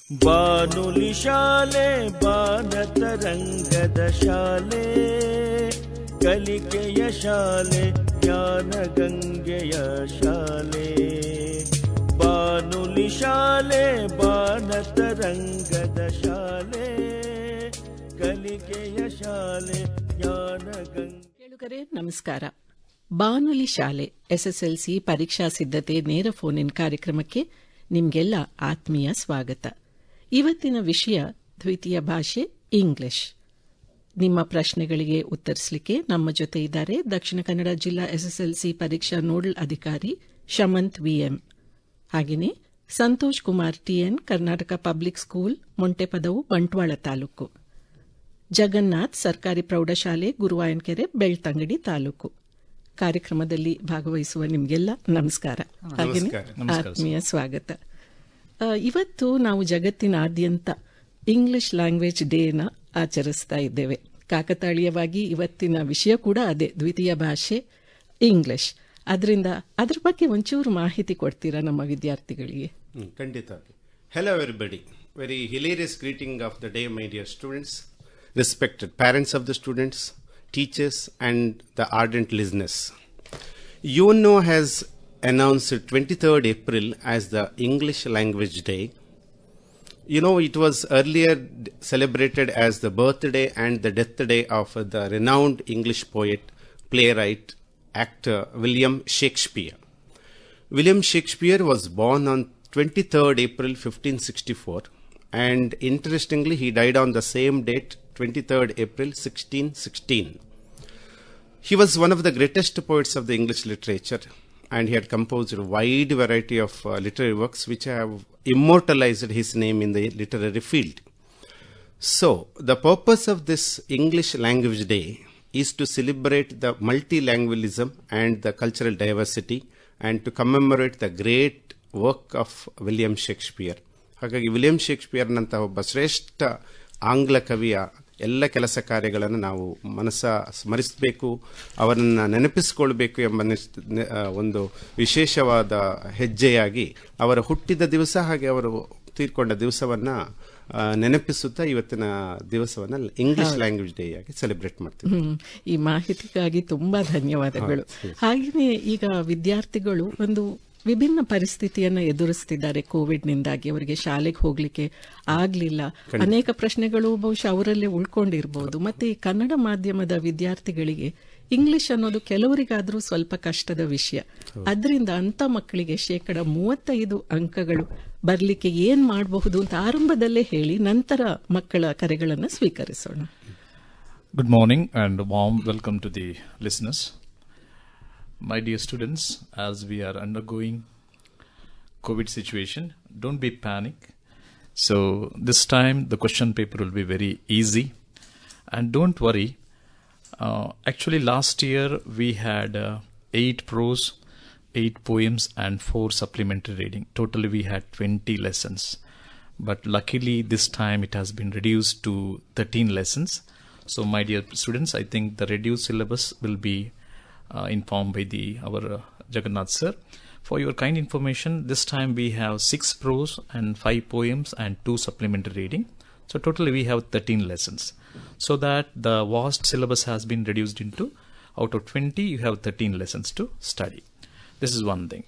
ಬಾನುಲಿ ಶಾಲೆ ಬಾನತರಂಗದ ಶಾಲೆ, ಕಲಿಕೆಯ ಶಾಲೆ ಜ್ಞಾನ ಗಂಗೆಯ ಶಾಲೆ. ಬಾನುಲಿ ಶಾಲೆ ಬಾನತರಂಗದ ಶಾಲೆ, ಕಲಿಕೆಯ ಶಾಲೆ ಜ್ಞಾನ ಗಂಗೆ. ಕೇಳುಗರೆ ನಮಸ್ಕಾರ. ಬಾನುಲಿ ಶಾಲೆ SSLC ಪರೀಕ್ಷಾ ಸಿದ್ಧತೆ ನೇರ ಫೋನ್ ಇನ್ ಕಾರ್ಯಕ್ರಮಕ್ಕೆ ನಿಮಗೆಲ್ಲ ಆತ್ಮೀಯ ಸ್ವಾಗತ. ಇವತ್ತಿನ ವಿಷಯ ದ್ವಿತೀಯ ಭಾಷೆ ಇಂಗ್ಲಿಷ್. ನಿಮ್ಮ ಪ್ರಶ್ನೆಗಳಿಗೆ ಉತ್ತರಿಸಲಿಕ್ಕೆ ನಮ್ಮ ಜೊತೆ ಇದ್ದಾರೆ ದಕ್ಷಿಣ ಕನ್ನಡ ಜಿಲ್ಲಾ SSLC ಪರೀಕ್ಷಾ ನೋಡಲ್ ಅಧಿಕಾರಿ ಶಮಂತ್ VM, ಹಾಗೆಯೇ Santosh Kumar TN, Karnataka public school, Montepadavu, Bantwal taluk, Jagannath ಸರ್ಕಾರಿ ಪ್ರೌಢಶಾಲೆ, ಗುರುವಾಯನಕೆರೆ, ಬೆಳ್ತಂಗಡಿ ತಾಲೂಕು. ಕಾರ್ಯಕ್ರಮದಲ್ಲಿ ಭಾಗವಹಿಸುವ ನಿಮಗೆಲ್ಲ ನಮಸ್ಕಾರ, ಹಾಗೆಯೇ ಆತ್ಮೀಯ ಸ್ವಾಗತ. ಇವತ್ತು ನಾವು ಜಗತ್ತಿನಾದ್ಯಂತ ಇಂಗ್ಲಿಷ್ ಲ್ಯಾಂಗ್ವೇಜ್ ಡೇನ ಆಚರಿಸ್ತಾ ಇದ್ದೇವೆ. ಕಾಕತಾಳೀಯವಾಗಿ ಇವತ್ತಿನ ವಿಷಯ ಕೂಡ ಅದೇ, ದ್ವಿತೀಯ ಭಾಷೆ ಇಂಗ್ಲಿಷ್. ಅದ್ರ ಬಗ್ಗೆ ಒಂಚೂರು ಮಾಹಿತಿ ಕೊಡ್ತೀರಾ ನಮ್ಮ ವಿದ್ಯಾರ್ಥಿಗಳಿಗೆ? ಖಂಡಿತ. Hello everybody, very hilarious greeting of the day my dear students, respected parents of the students, teachers and the ardent listeners. UNO has announced 23rd April as the English Language Day. You know, it was earlier celebrated as the birthday and the death day of the renowned English poet, playwright, actor William Shakespeare. William Shakespeare was born on 23rd April 1564, and interestingly he died on the same date, 23rd April 1616. He was one of the greatest poets of the English literature, and he had composed a wide variety of literary works which have immortalized his name in the literary field. So, the purpose of this English Language Day is to celebrate the multilingualism and the cultural diversity, and to commemorate the great work of William Shakespeare. ಹಾಗಾಗಿ William ಶೇಕ್ಸ್ಪಿಯರ್ನಂಥ ಒಬ್ಬ ಶ್ರೇಷ್ಠ ಆಂಗ್ಲ ಕವಿಯ ಎಲ್ಲ ಕೆಲಸ ಕಾರ್ಯಗಳನ್ನು ನಾವು ಸ್ಮರಿಸಬೇಕು, ಅವರನ್ನು ನೆನಪಿಸಿಕೊಳ್ಬೇಕು ಎಂಬ ಒಂದು ವಿಶೇಷವಾದ ಹೆಜ್ಜೆಯಾಗಿ ಅವರ ಹುಟ್ಟಿದ ದಿವಸ ಹಾಗೆ ಅವರು ತೀರ್ಕೊಂಡ ದಿವಸವನ್ನು ನೆನಪಿಸುತ್ತಾ ಇವತ್ತಿನ ದಿವಸವನ್ನು ಇಂಗ್ಲಿಷ್ ಲ್ಯಾಂಗ್ವೇಜ್ ಡೇ ಆಗಿ ಸೆಲೆಬ್ರೇಟ್ ಮಾಡ್ತೀವಿ. ಈ ಮಾಹಿತಿಗಾಗಿ ತುಂಬಾ ಧನ್ಯವಾದಗಳು. ಹಾಗೆಯೇ ಈಗ ವಿದ್ಯಾರ್ಥಿಗಳು ಒಂದು ವಿಭಿನ್ನ ಪರಿಸ್ಥಿತಿಯನ್ನು ಎದುರಿಸುತ್ತಿದ್ದಾರೆ. ಕೋವಿಡ್ನಿಂದಾಗಿ ಅವರಿಗೆ ಶಾಲೆಗೆ ಹೋಗ್ಲಿಕ್ಕೆ ಆಗ್ಲಿಲ್ಲ. ಅನೇಕ ಪ್ರಶ್ನೆಗಳು ಬಹುಶಃ ಅವರಲ್ಲೇ ಉಳ್ಕೊಂಡಿರಬಹುದು. ಮತ್ತೆ ಈ ಕನ್ನಡ ಮಾಧ್ಯಮದ ವಿದ್ಯಾರ್ಥಿಗಳಿಗೆ ಇಂಗ್ಲಿಷ್ ಅನ್ನೋದು ಕೆಲವರಿಗಾದ್ರೂ ಸ್ವಲ್ಪ ಕಷ್ಟದ ವಿಷಯ. ಅದರಿಂದ ಅಂತ ಮಕ್ಕಳಿಗೆ 35% ಅಂಕಗಳು ಬರ್ಲಿಕ್ಕೆ ಏನ್ ಮಾಡಬಹುದು ಅಂತ ಆರಂಭದಲ್ಲೇ ಹೇಳಿ, ನಂತರ ಮಕ್ಕಳ ಕರೆಗಳನ್ನು ಸ್ವೀಕರಿಸೋಣ. Good morning and warm welcome to the listeners. My dear students, as we are undergoing COVID situation, don't be panic. So this time the question paper will be very easy, and don't worry. Actually last year we had 8 prose, 8 poems and 4 supplementary reading. Totally we had 20 lessons. But luckily this time it has been reduced to 13 lessons. So my dear students, I think the reduced syllabus will be informed by our Jagannath sir. For your kind information, this time we have 6 prose and 5 poems and 2 supplementary reading. So totally we have 13 lessons. So that the vast syllabus has been reduced into, out of 20 you have 13 lessons to study. This is one thing.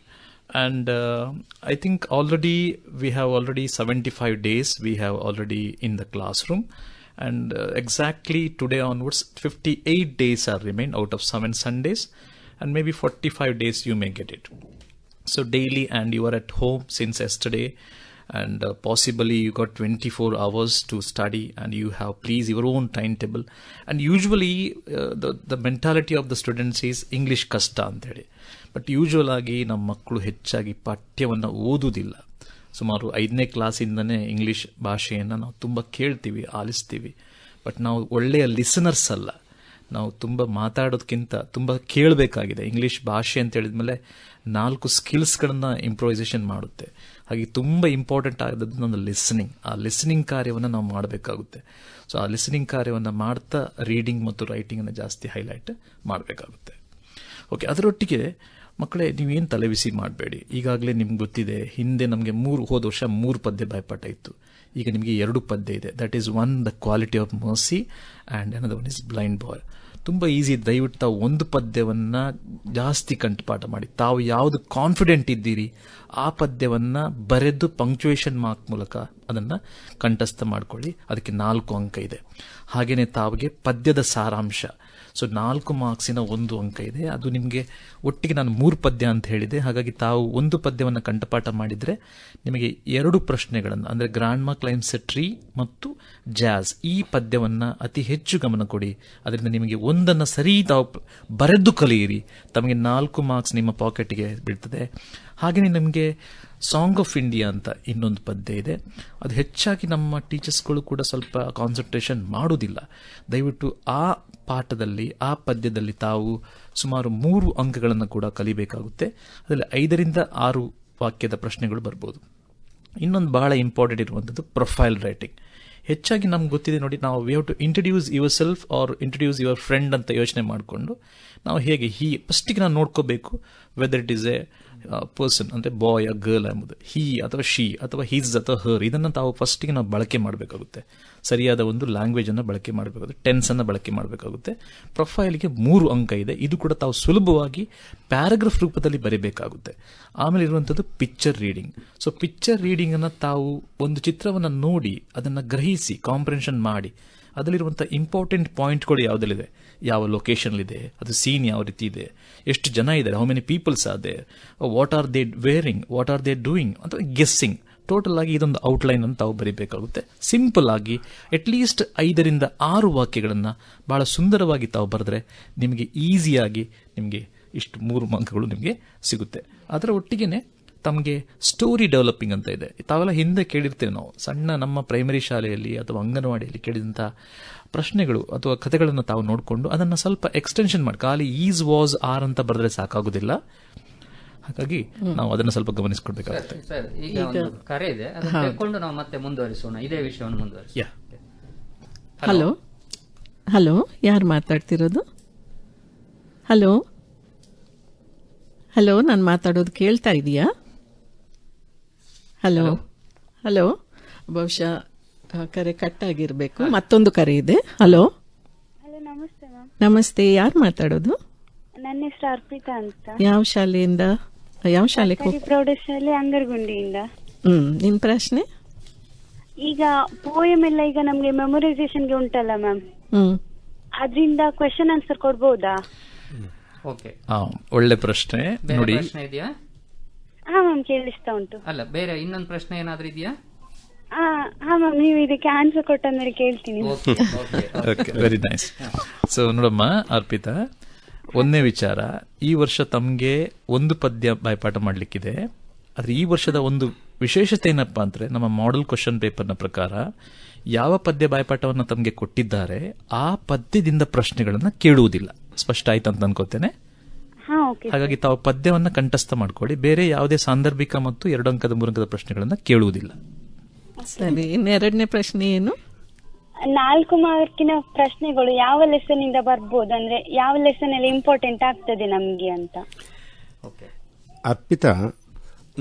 And I think already we have 75 days we have already in the classroom. And exactly today onwards 58 days are remain out of 7 Sundays, and maybe 45 days you may get it. So daily, and you are at home since yesterday, and possibly you got 24 hours to study, and you have please your own timetable. And usually the mentality of the students is English kasta anteli, but usual agi ನಮ್ಮ ಮಕ್ಕಳು ಹೆಚ್ಚಾಗಿ ಪಾಠ್ಯವನ್ನು ಓದುವುದಿಲ್ಲ. ಸುಮಾರು 5ನೇ ಕ್ಲಾಸಿಂದನೇ English ಭಾಷೆಯನ್ನು ನಾವು ತುಂಬ ಕೇಳ್ತೀವಿ, ಆಲಿಸ್ತೀವಿ. ಬಟ್ ನಾವು ಒಳ್ಳೆಯ ಲಿಸನರ್ಸ್ ಅಲ್ಲ. ನಾವು ತುಂಬ ಮಾತಾಡೋದಕ್ಕಿಂತ ತುಂಬ ಕೇಳಬೇಕಾಗಿದೆ. ಇಂಗ್ಲಿಷ್ ಭಾಷೆ ಅಂತ ಹೇಳಿದ್ಮೇಲೆ 4 ಸ್ಕಿಲ್ಸ್ಗಳನ್ನು ಇಂಪ್ರೂವೈಸೇಷನ್ ಮಾಡುತ್ತೆ. ಹಾಗೆ ತುಂಬ ಇಂಪಾರ್ಟೆಂಟ್ ಆಗೋದು ನನ್ನ ಲಿಸನಿಂಗ್. ಆ ಲಿಸನಿಂಗ್ ಕಾರ್ಯವನ್ನು ನಾವು ಮಾಡಬೇಕಾಗುತ್ತೆ. ಸೊ ಆ ಲಿಸನಿಂಗ್ ಕಾರ್ಯವನ್ನು ಮಾಡ್ತಾ ರೀಡಿಂಗ್ ಮತ್ತು ರೈಟಿಂಗನ್ನು ಜಾಸ್ತಿ ಹೈಲೈಟ್ ಮಾಡಬೇಕಾಗುತ್ತೆ. ಓಕೆ, ಅದರೊಟ್ಟಿಗೆ ಮಕ್ಕಳೇ ನೀವೇನು ತಲೆಬಿಸಿ ಮಾಡಬೇಡಿ. ಈಗಾಗಲೇ ನಿಮ್ಗೆ ಗೊತ್ತಿದೆ, ಹಿಂದೆ ನಮಗೆ ಹೋದ ವರ್ಷ 3 ಪದ್ಯ ಬಾಯ್ಪಾಠ ಇತ್ತು. ಈಗ ನಿಮಗೆ 2 ಪದ್ಯ ಇದೆ. That is one the quality of mercy and another one is blind boy. ತುಂಬ ಈಸಿ. ದಯವಿಟ್ಟು ತಾವು ಒಂದು ಪದ್ಯವನ್ನು ಜಾಸ್ತಿ ಕಂಠಪಾಠ ಮಾಡಿ. ತಾವು ಯಾವುದು ಕಾನ್ಫಿಡೆಂಟ್ ಇದ್ದೀರಿ ಆ ಪದ್ಯವನ್ನು ಬರೆದು ಪಂಕ್ಚುಯೇಷನ್ ಮಾರ್ಕ್ ಮೂಲಕ ಅದನ್ನು ಕಂಠಸ್ಥ ಮಾಡ್ಕೊಳ್ಳಿ. ಅದಕ್ಕೆ 4 ಅಂಕ ಇದೆ. ಹಾಗೆಯೇ ತಾವಿಗೆ ಪದ್ಯದ ಸಾರಾಂಶ, ಸೊ 4 ಮಾರ್ಕ್ಸಿನ 1 ಅಂಕ ಇದೆ. ಅದು ನಿಮಗೆ ಒಟ್ಟಿಗೆ ನಾನು 3 ಪದ್ಯ ಅಂತ ಹೇಳಿದೆ. ಹಾಗಾಗಿ ತಾವು ಒಂದು ಪದ್ಯವನ್ನು ಕಂಠಪಾಠ ಮಾಡಿದರೆ ನಿಮಗೆ 2 ಪ್ರಶ್ನೆಗಳನ್ನು ಅಂದರೆ ಗ್ರಾಂಡ್ಮಾ ಕ್ಲೈಮ್ಸ್ ಎ ಟ್ರೀ ಮತ್ತು ಜಾಜ್ ಈ ಪದ್ಯವನ್ನು ಅತಿ ಹೆಚ್ಚು ಗಮನ ಕೊಡಿ. ಅದರಿಂದ ನಿಮಗೆ ಒಂದನ್ನು ಸರಿ ತಾವು ಬರೆದು ಕಲಿಯಿರಿ. ತಮಗೆ 4 ಮಾರ್ಕ್ಸ್ ನಿಮ್ಮ ಪಾಕೆಟ್ಗೆ ಬೀಳ್ತದೆ. ಹಾಗೆಯೇ ನಿಮಗೆ ಸಾಂಗ್ ಆಫ್ ಇಂಡಿಯಾ ಅಂತ ಇನ್ನೊಂದು ಪದ್ಯ ಇದೆ. ಅದು ಹೆಚ್ಚಾಗಿ ನಮ್ಮ ಟೀಚರ್ಸ್ಗಳು ಕೂಡ ಸ್ವಲ್ಪ ಕಾನ್ಸಂಟ್ರೇಷನ್ ಮಾಡೋದಿಲ್ಲ. ದಯವಿಟ್ಟು ಆ ಪಾಠದಲ್ಲಿ ಆ ಪದ್ಯದಲ್ಲಿ ತಾವು ಸುಮಾರು 3 ಅಂಕಗಳನ್ನು ಕೂಡ ಕಲಿಬೇಕಾಗುತ್ತೆ. ಅದರಲ್ಲಿ 5ರಿಂದ 6 ವಾಕ್ಯದ ಪ್ರಶ್ನೆಗಳು ಬರ್ಬೋದು. ಇನ್ನೊಂದು ಬಹಳ ಇಂಪಾರ್ಟೆಂಟ್ ಇರುವಂಥದ್ದು ಪ್ರೊಫೈಲ್ ರೈಟಿಂಗ್. ಹೆಚ್ಚಾಗಿ ನಮ್ಗೆ ಗೊತ್ತಿದೆ ನೋಡಿ, ನಾವು we have to introduce yourself or introduce your friend ಅಂತ ಯೋಚನೆ ಮಾಡಿಕೊಂಡು ನಾವು ಹೇಗೆ ಫಸ್ಟಿಗೆ ನಾವು ನೋಡ್ಕೋಬೇಕು whether it is a person ಅಂದರೆ ಬಾಯ್ ಆ ಗರ್ಲ್ ಎಂಬುದು, ಹಿ ಅಥವಾ ಶಿ ಅಥವಾ ಹಿಸ್ ಅಥವಾ ಹರ್, ಇದನ್ನು ತಾವು ಫಸ್ಟಿಗೆ ನಾವು ಬಳಕೆ ಮಾಡಬೇಕಾಗುತ್ತೆ. ಸರಿಯಾದ ಒಂದು ಲ್ಯಾಂಗ್ವೇಜನ್ನು ಬಳಕೆ ಮಾಡಬೇಕಾಗುತ್ತೆ, ಟೆನ್ಸನ್ನು ಬಳಕೆ ಮಾಡಬೇಕಾಗುತ್ತೆ. ಪ್ರೊಫೈಲ್ಗೆ 3 ಅಂಕ ಇದೆ. ಇದು ಕೂಡ ತಾವು ಸುಲಭವಾಗಿ ಪ್ಯಾರಾಗ್ರಾಫ್ ರೂಪದಲ್ಲಿ ಬರೀಬೇಕಾಗುತ್ತೆ. ಆಮೇಲೆ ಇರುವಂಥದ್ದು ಪಿಕ್ಚರ್ ರೀಡಿಂಗ್. ಸೊ ಪಿಕ್ಚರ್ ರೀಡಿಂಗನ್ನು ತಾವು ಒಂದು ಚಿತ್ರವನ್ನು ನೋಡಿ ಅದನ್ನು ಗ್ರಹಿಸಿ ಕಾಂಪ್ರಿಹೆನ್ಷನ್ ಮಾಡಿ ಅದರಲ್ಲಿರುವಂಥ ಇಂಪಾರ್ಟೆಂಟ್ ಪಾಯಿಂಟ್ಗಳು ಯಾವುದಲ್ಲಿದೆ, ಯಾವ ಲೊಕೇಶನ್ಲಿದೆ, ಅದು ಸೀನ್ ಯಾವ ರೀತಿ ಇದೆ, ಎಷ್ಟು ಜನ ಇದ್ದಾರೆ, how many peoples are there, what are they wearing, what are they doing ಅಥವಾ ಗೆಸ್ಸಿಂಗ್. ಟೋಟಲ್ ಆಗಿ ಇದೊಂದು ಔಟ್ಲೈನ್ ಅನ್ನು ತಾವು ಬರೀಬೇಕಾಗುತ್ತೆ. ಸಿಂಪಲ್ ಆಗಿ ಅಟ್ಲೀಸ್ಟ್ 5ರಿಂದ 6 ವಾಕ್ಯಗಳನ್ನು ಬಹಳ ಸುಂದರವಾಗಿ ತಾವು ಬರೆದ್ರೆ ನಿಮಗೆ ಈಸಿಯಾಗಿ ನಿಮಗೆ ಇಷ್ಟು 3 ಅಂಕಗಳು ನಿಮಗೆ ಸಿಗುತ್ತೆ. ಅದರ ಒಟ್ಟಿಗೆ ತಮಗೆ ಸ್ಟೋರಿ ಡೆವಲಪಿಂಗ್ ಅಂತ ಇದೆ. ತಾವೆಲ್ಲ ಹಿಂದೆ ಕೇಳಿರ್ತೇವೆ ನಾವು ಸಣ್ಣ ನಮ್ಮ ಪ್ರೈಮರಿ ಶಾಲೆಯಲ್ಲಿ ಅಥವಾ ಅಂಗನವಾಡಿಯಲ್ಲಿ ಕೇಳಿದಂಥ ಪ್ರಶ್ನೆಗಳು ಅಥವಾ ಕಥೆಗಳನ್ನು ತಾವು ನೋಡಿಕೊಂಡು ಅದನ್ನು ಸ್ವಲ್ಪ ಎಕ್ಸ್ಟೆನ್ಷನ್ ಮಾಡಿ, ಖಾಲಿ ಈಸ್ ವಾಸ್ ಆರ್ ಅಂತ ಬರೆದ್ರೆ ಸಾಕಾಗೋದಿಲ್ಲ. ಹಾಗಾಗಿ ನಾವು ಅದನ್ನು ಸ್ವಲ್ಪ ಗಮನಿಸಿಕೊಡ್ಬೇಕಾಗುತ್ತೆ. ಸರ್, ಈಗ ಒಂದು ಕರೆ ಇದೆ, ಅದನ್ನು ತೆಗೆದುಕೊಂಡು ನಾವು ಮತ್ತೆ ಮುಂದುವರಿಸೋಣ, ಇದೇ ವಿಷಯವನ್ನು ಮುಂದುವರಿಸೋಣ. ಹಲೋ ಹಲೋ, ಯಾರು ಮಾತಾಡ್ತಿರೋದು? ಹಲೋ ಹಲೋ, ನಾನು ಮಾತಾಡೋದು ಕೇಳ್ತಾ ಇದೆಯಾ? ಹಲೋ ಹಲೋ, ಬಹುಶಃ ಕರೆ ಕಟ್ ಆಗಿರಬೇಕು. ಮತ್ತೊಂದು ಕರೆ ಇದೆ. ಹಲೋ ಹಲೋ, ನಮಸ್ತೆ ಮ್ಯಾಮ್. ನಮಸ್ತೆ, ಯಾರು ಮಾತಾಡೋದು? ನನ್ನ ಹೆಸರು ಅರ್ಪಿತಾ ಅಂತ. ಯಾವ ಶಾಲೆಯಿಂದ? ಯಾವ ಶಾಲೆ? ಪ್ರೌಢಶಾಲೆ ಅಂಗರಗುಂಡಿಯಿಂದ. ನಿಮ್ ಪ್ರಶ್ನೆ? ಈಗ ಪೋಯಮ್ ಎಲ್ಲ ಈಗ ನಮ್ಗೆ ಮೆಮೊರೈಸೇಷನ್ಗೆ ಉಂಟಲ್ಲ ಮ್ಯಾಮ್, ಅದರಿಂದ ಕ್ವೆಶನ್ ಆನ್ಸರ್ ಕೊಡ್ಬೋದಾ? ಓಕೆ, ಒಳ್ಳೆ ಪ್ರಶ್ನೆ. ನೋಡಿ, ಪ್ರಶ್ನೆ ಇದೆಯಾ? ಹಾ ಮ್ಯಾಮ್, ಕೇಳಿಸ್ತಾ ಉಂಟು. ಅಲ್ಲ, ಬೇರೆ ಇನ್ನೊಂದು ಪ್ರಶ್ನೆ ಏನಾದ್ರೂ ಇದೆಯಾ? ಹಾ ಮ್ಯಾಮ್, ನೀವು ಇದಕ್ಕೆ ಆನ್ಸರ್ ಕೊಟ್ಟಂದ್ರೆ ಕೇಳ್ತೀನಿ. Okay, very nice. ಸೊ ನೋಡಮ್ಮ ಅರ್ಪಿತಾ, ಒಂದನೇ ವಿಚಾರ, ಈ ವರ್ಷ ತಮಗೆ 1 ಪದ್ಯ ಬಾಯ್ಪಾಠ ಮಾಡಲಿಕ್ಕಿದೆ. ಆದರೆ ಈ ವರ್ಷದ ಒಂದು ವಿಶೇಷತೆ ಏನಪ್ಪಾ ಅಂದರೆ, ನಮ್ಮ ಮಾಡೆಲ್ ಕ್ವಶನ್ ಪೇಪರ್ನ ಪ್ರಕಾರ ಯಾವ ಪದ್ಯ ಬಾಯ್ಪಾಠವನ್ನು ತಮಗೆ ಕೊಟ್ಟಿದ್ದಾರೆ ಆ ಪದ್ಯದಿಂದ ಪ್ರಶ್ನೆಗಳನ್ನು ಕೇಳುವುದಿಲ್ಲ. ಸ್ಪಷ್ಟ ಆಯ್ತು ಅಂತ ಅನ್ಕೋತೇನೆ. ಹಾಗಾಗಿ ತಾವು ಪದ್ಯವನ್ನು ಕಂಠಸ್ಥ ಮಾಡ್ಕೊಳ್ಳಿ. ಬೇರೆ ಯಾವುದೇ ಸಾಂದರ್ಭಿಕ ಮತ್ತು 2 ಅಂಕದ 3 ಅಂಕದ ಪ್ರಶ್ನೆಗಳನ್ನು ಕೇಳುವುದಿಲ್ಲ. ಸರಿ, ಇನ್ನೆರಡನೇ ಪ್ರಶ್ನೆ ಏನು? 4 ಮಾರ್ಕಿನ ಪ್ರಶ್ನೆಗಳು ಯಾವ ಲೆಸನ್ ಇಂದ ಬರ್ಬೋದು, ಅಂದ್ರೆ ಯಾವ ಲೆಸನ್ ಅಲ್ಲಿ ಇಂಪಾರ್ಟೆಂಟ್ ಆಗ್ತದೆ ನಮ್ಗೆ ಅಂತ. ಅರ್ಪಿತಾ,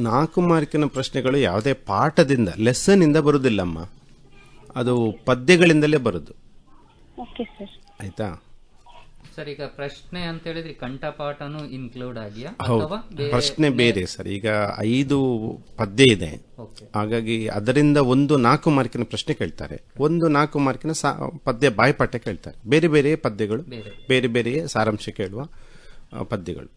4 ಮಾರ್ಕಿನ ಪ್ರಶ್ನೆಗಳು ಯಾವುದೇ ಪಾಠದಿಂದ ಲೆಸನ್ ಇಂದ ಬರುವುದಿಲ್ಲಮ್ಮ, ಅದು ಪದ್ಯಗಳಿಂದಲೇ ಬರುದು. ಓಕೆ ಸರ್, ಆಯ್ತಾ ಸರ್? ಈಗ ಪ್ರಶ್ನೆ ಅಂತ ಹೇಳಿದ್ರೆ ಕಂಠಪಾಠನೂ ಇನ್ಕ್ಲೂಡ್ ಆಗಿಯಾ? ಹೌದು, ಪ್ರಶ್ನೆ ಬೇರೆ ಸರ್. ಈಗ 5 ಪದ್ಯ ಇದೆ, ಹಾಗಾಗಿ ಅದರಿಂದ ಒಂದು 4 ಮಾರ್ಕಿನ ಪ್ರಶ್ನೆ ಕೇಳ್ತಾರೆ, ಒಂದು 4 ಮಾರ್ಕಿನ ಪದ್ಯ ಬಾಯ್ಪಾಠ ಕೇಳ್ತಾರೆ. ಬೇರೆ ಬೇರೆ ಪದ್ಯಗಳು, ಬೇರೆ ಬೇರೆ ಸಾರಾಂಶ ಕೇಳುವ ಪದ್ಯಗಳು.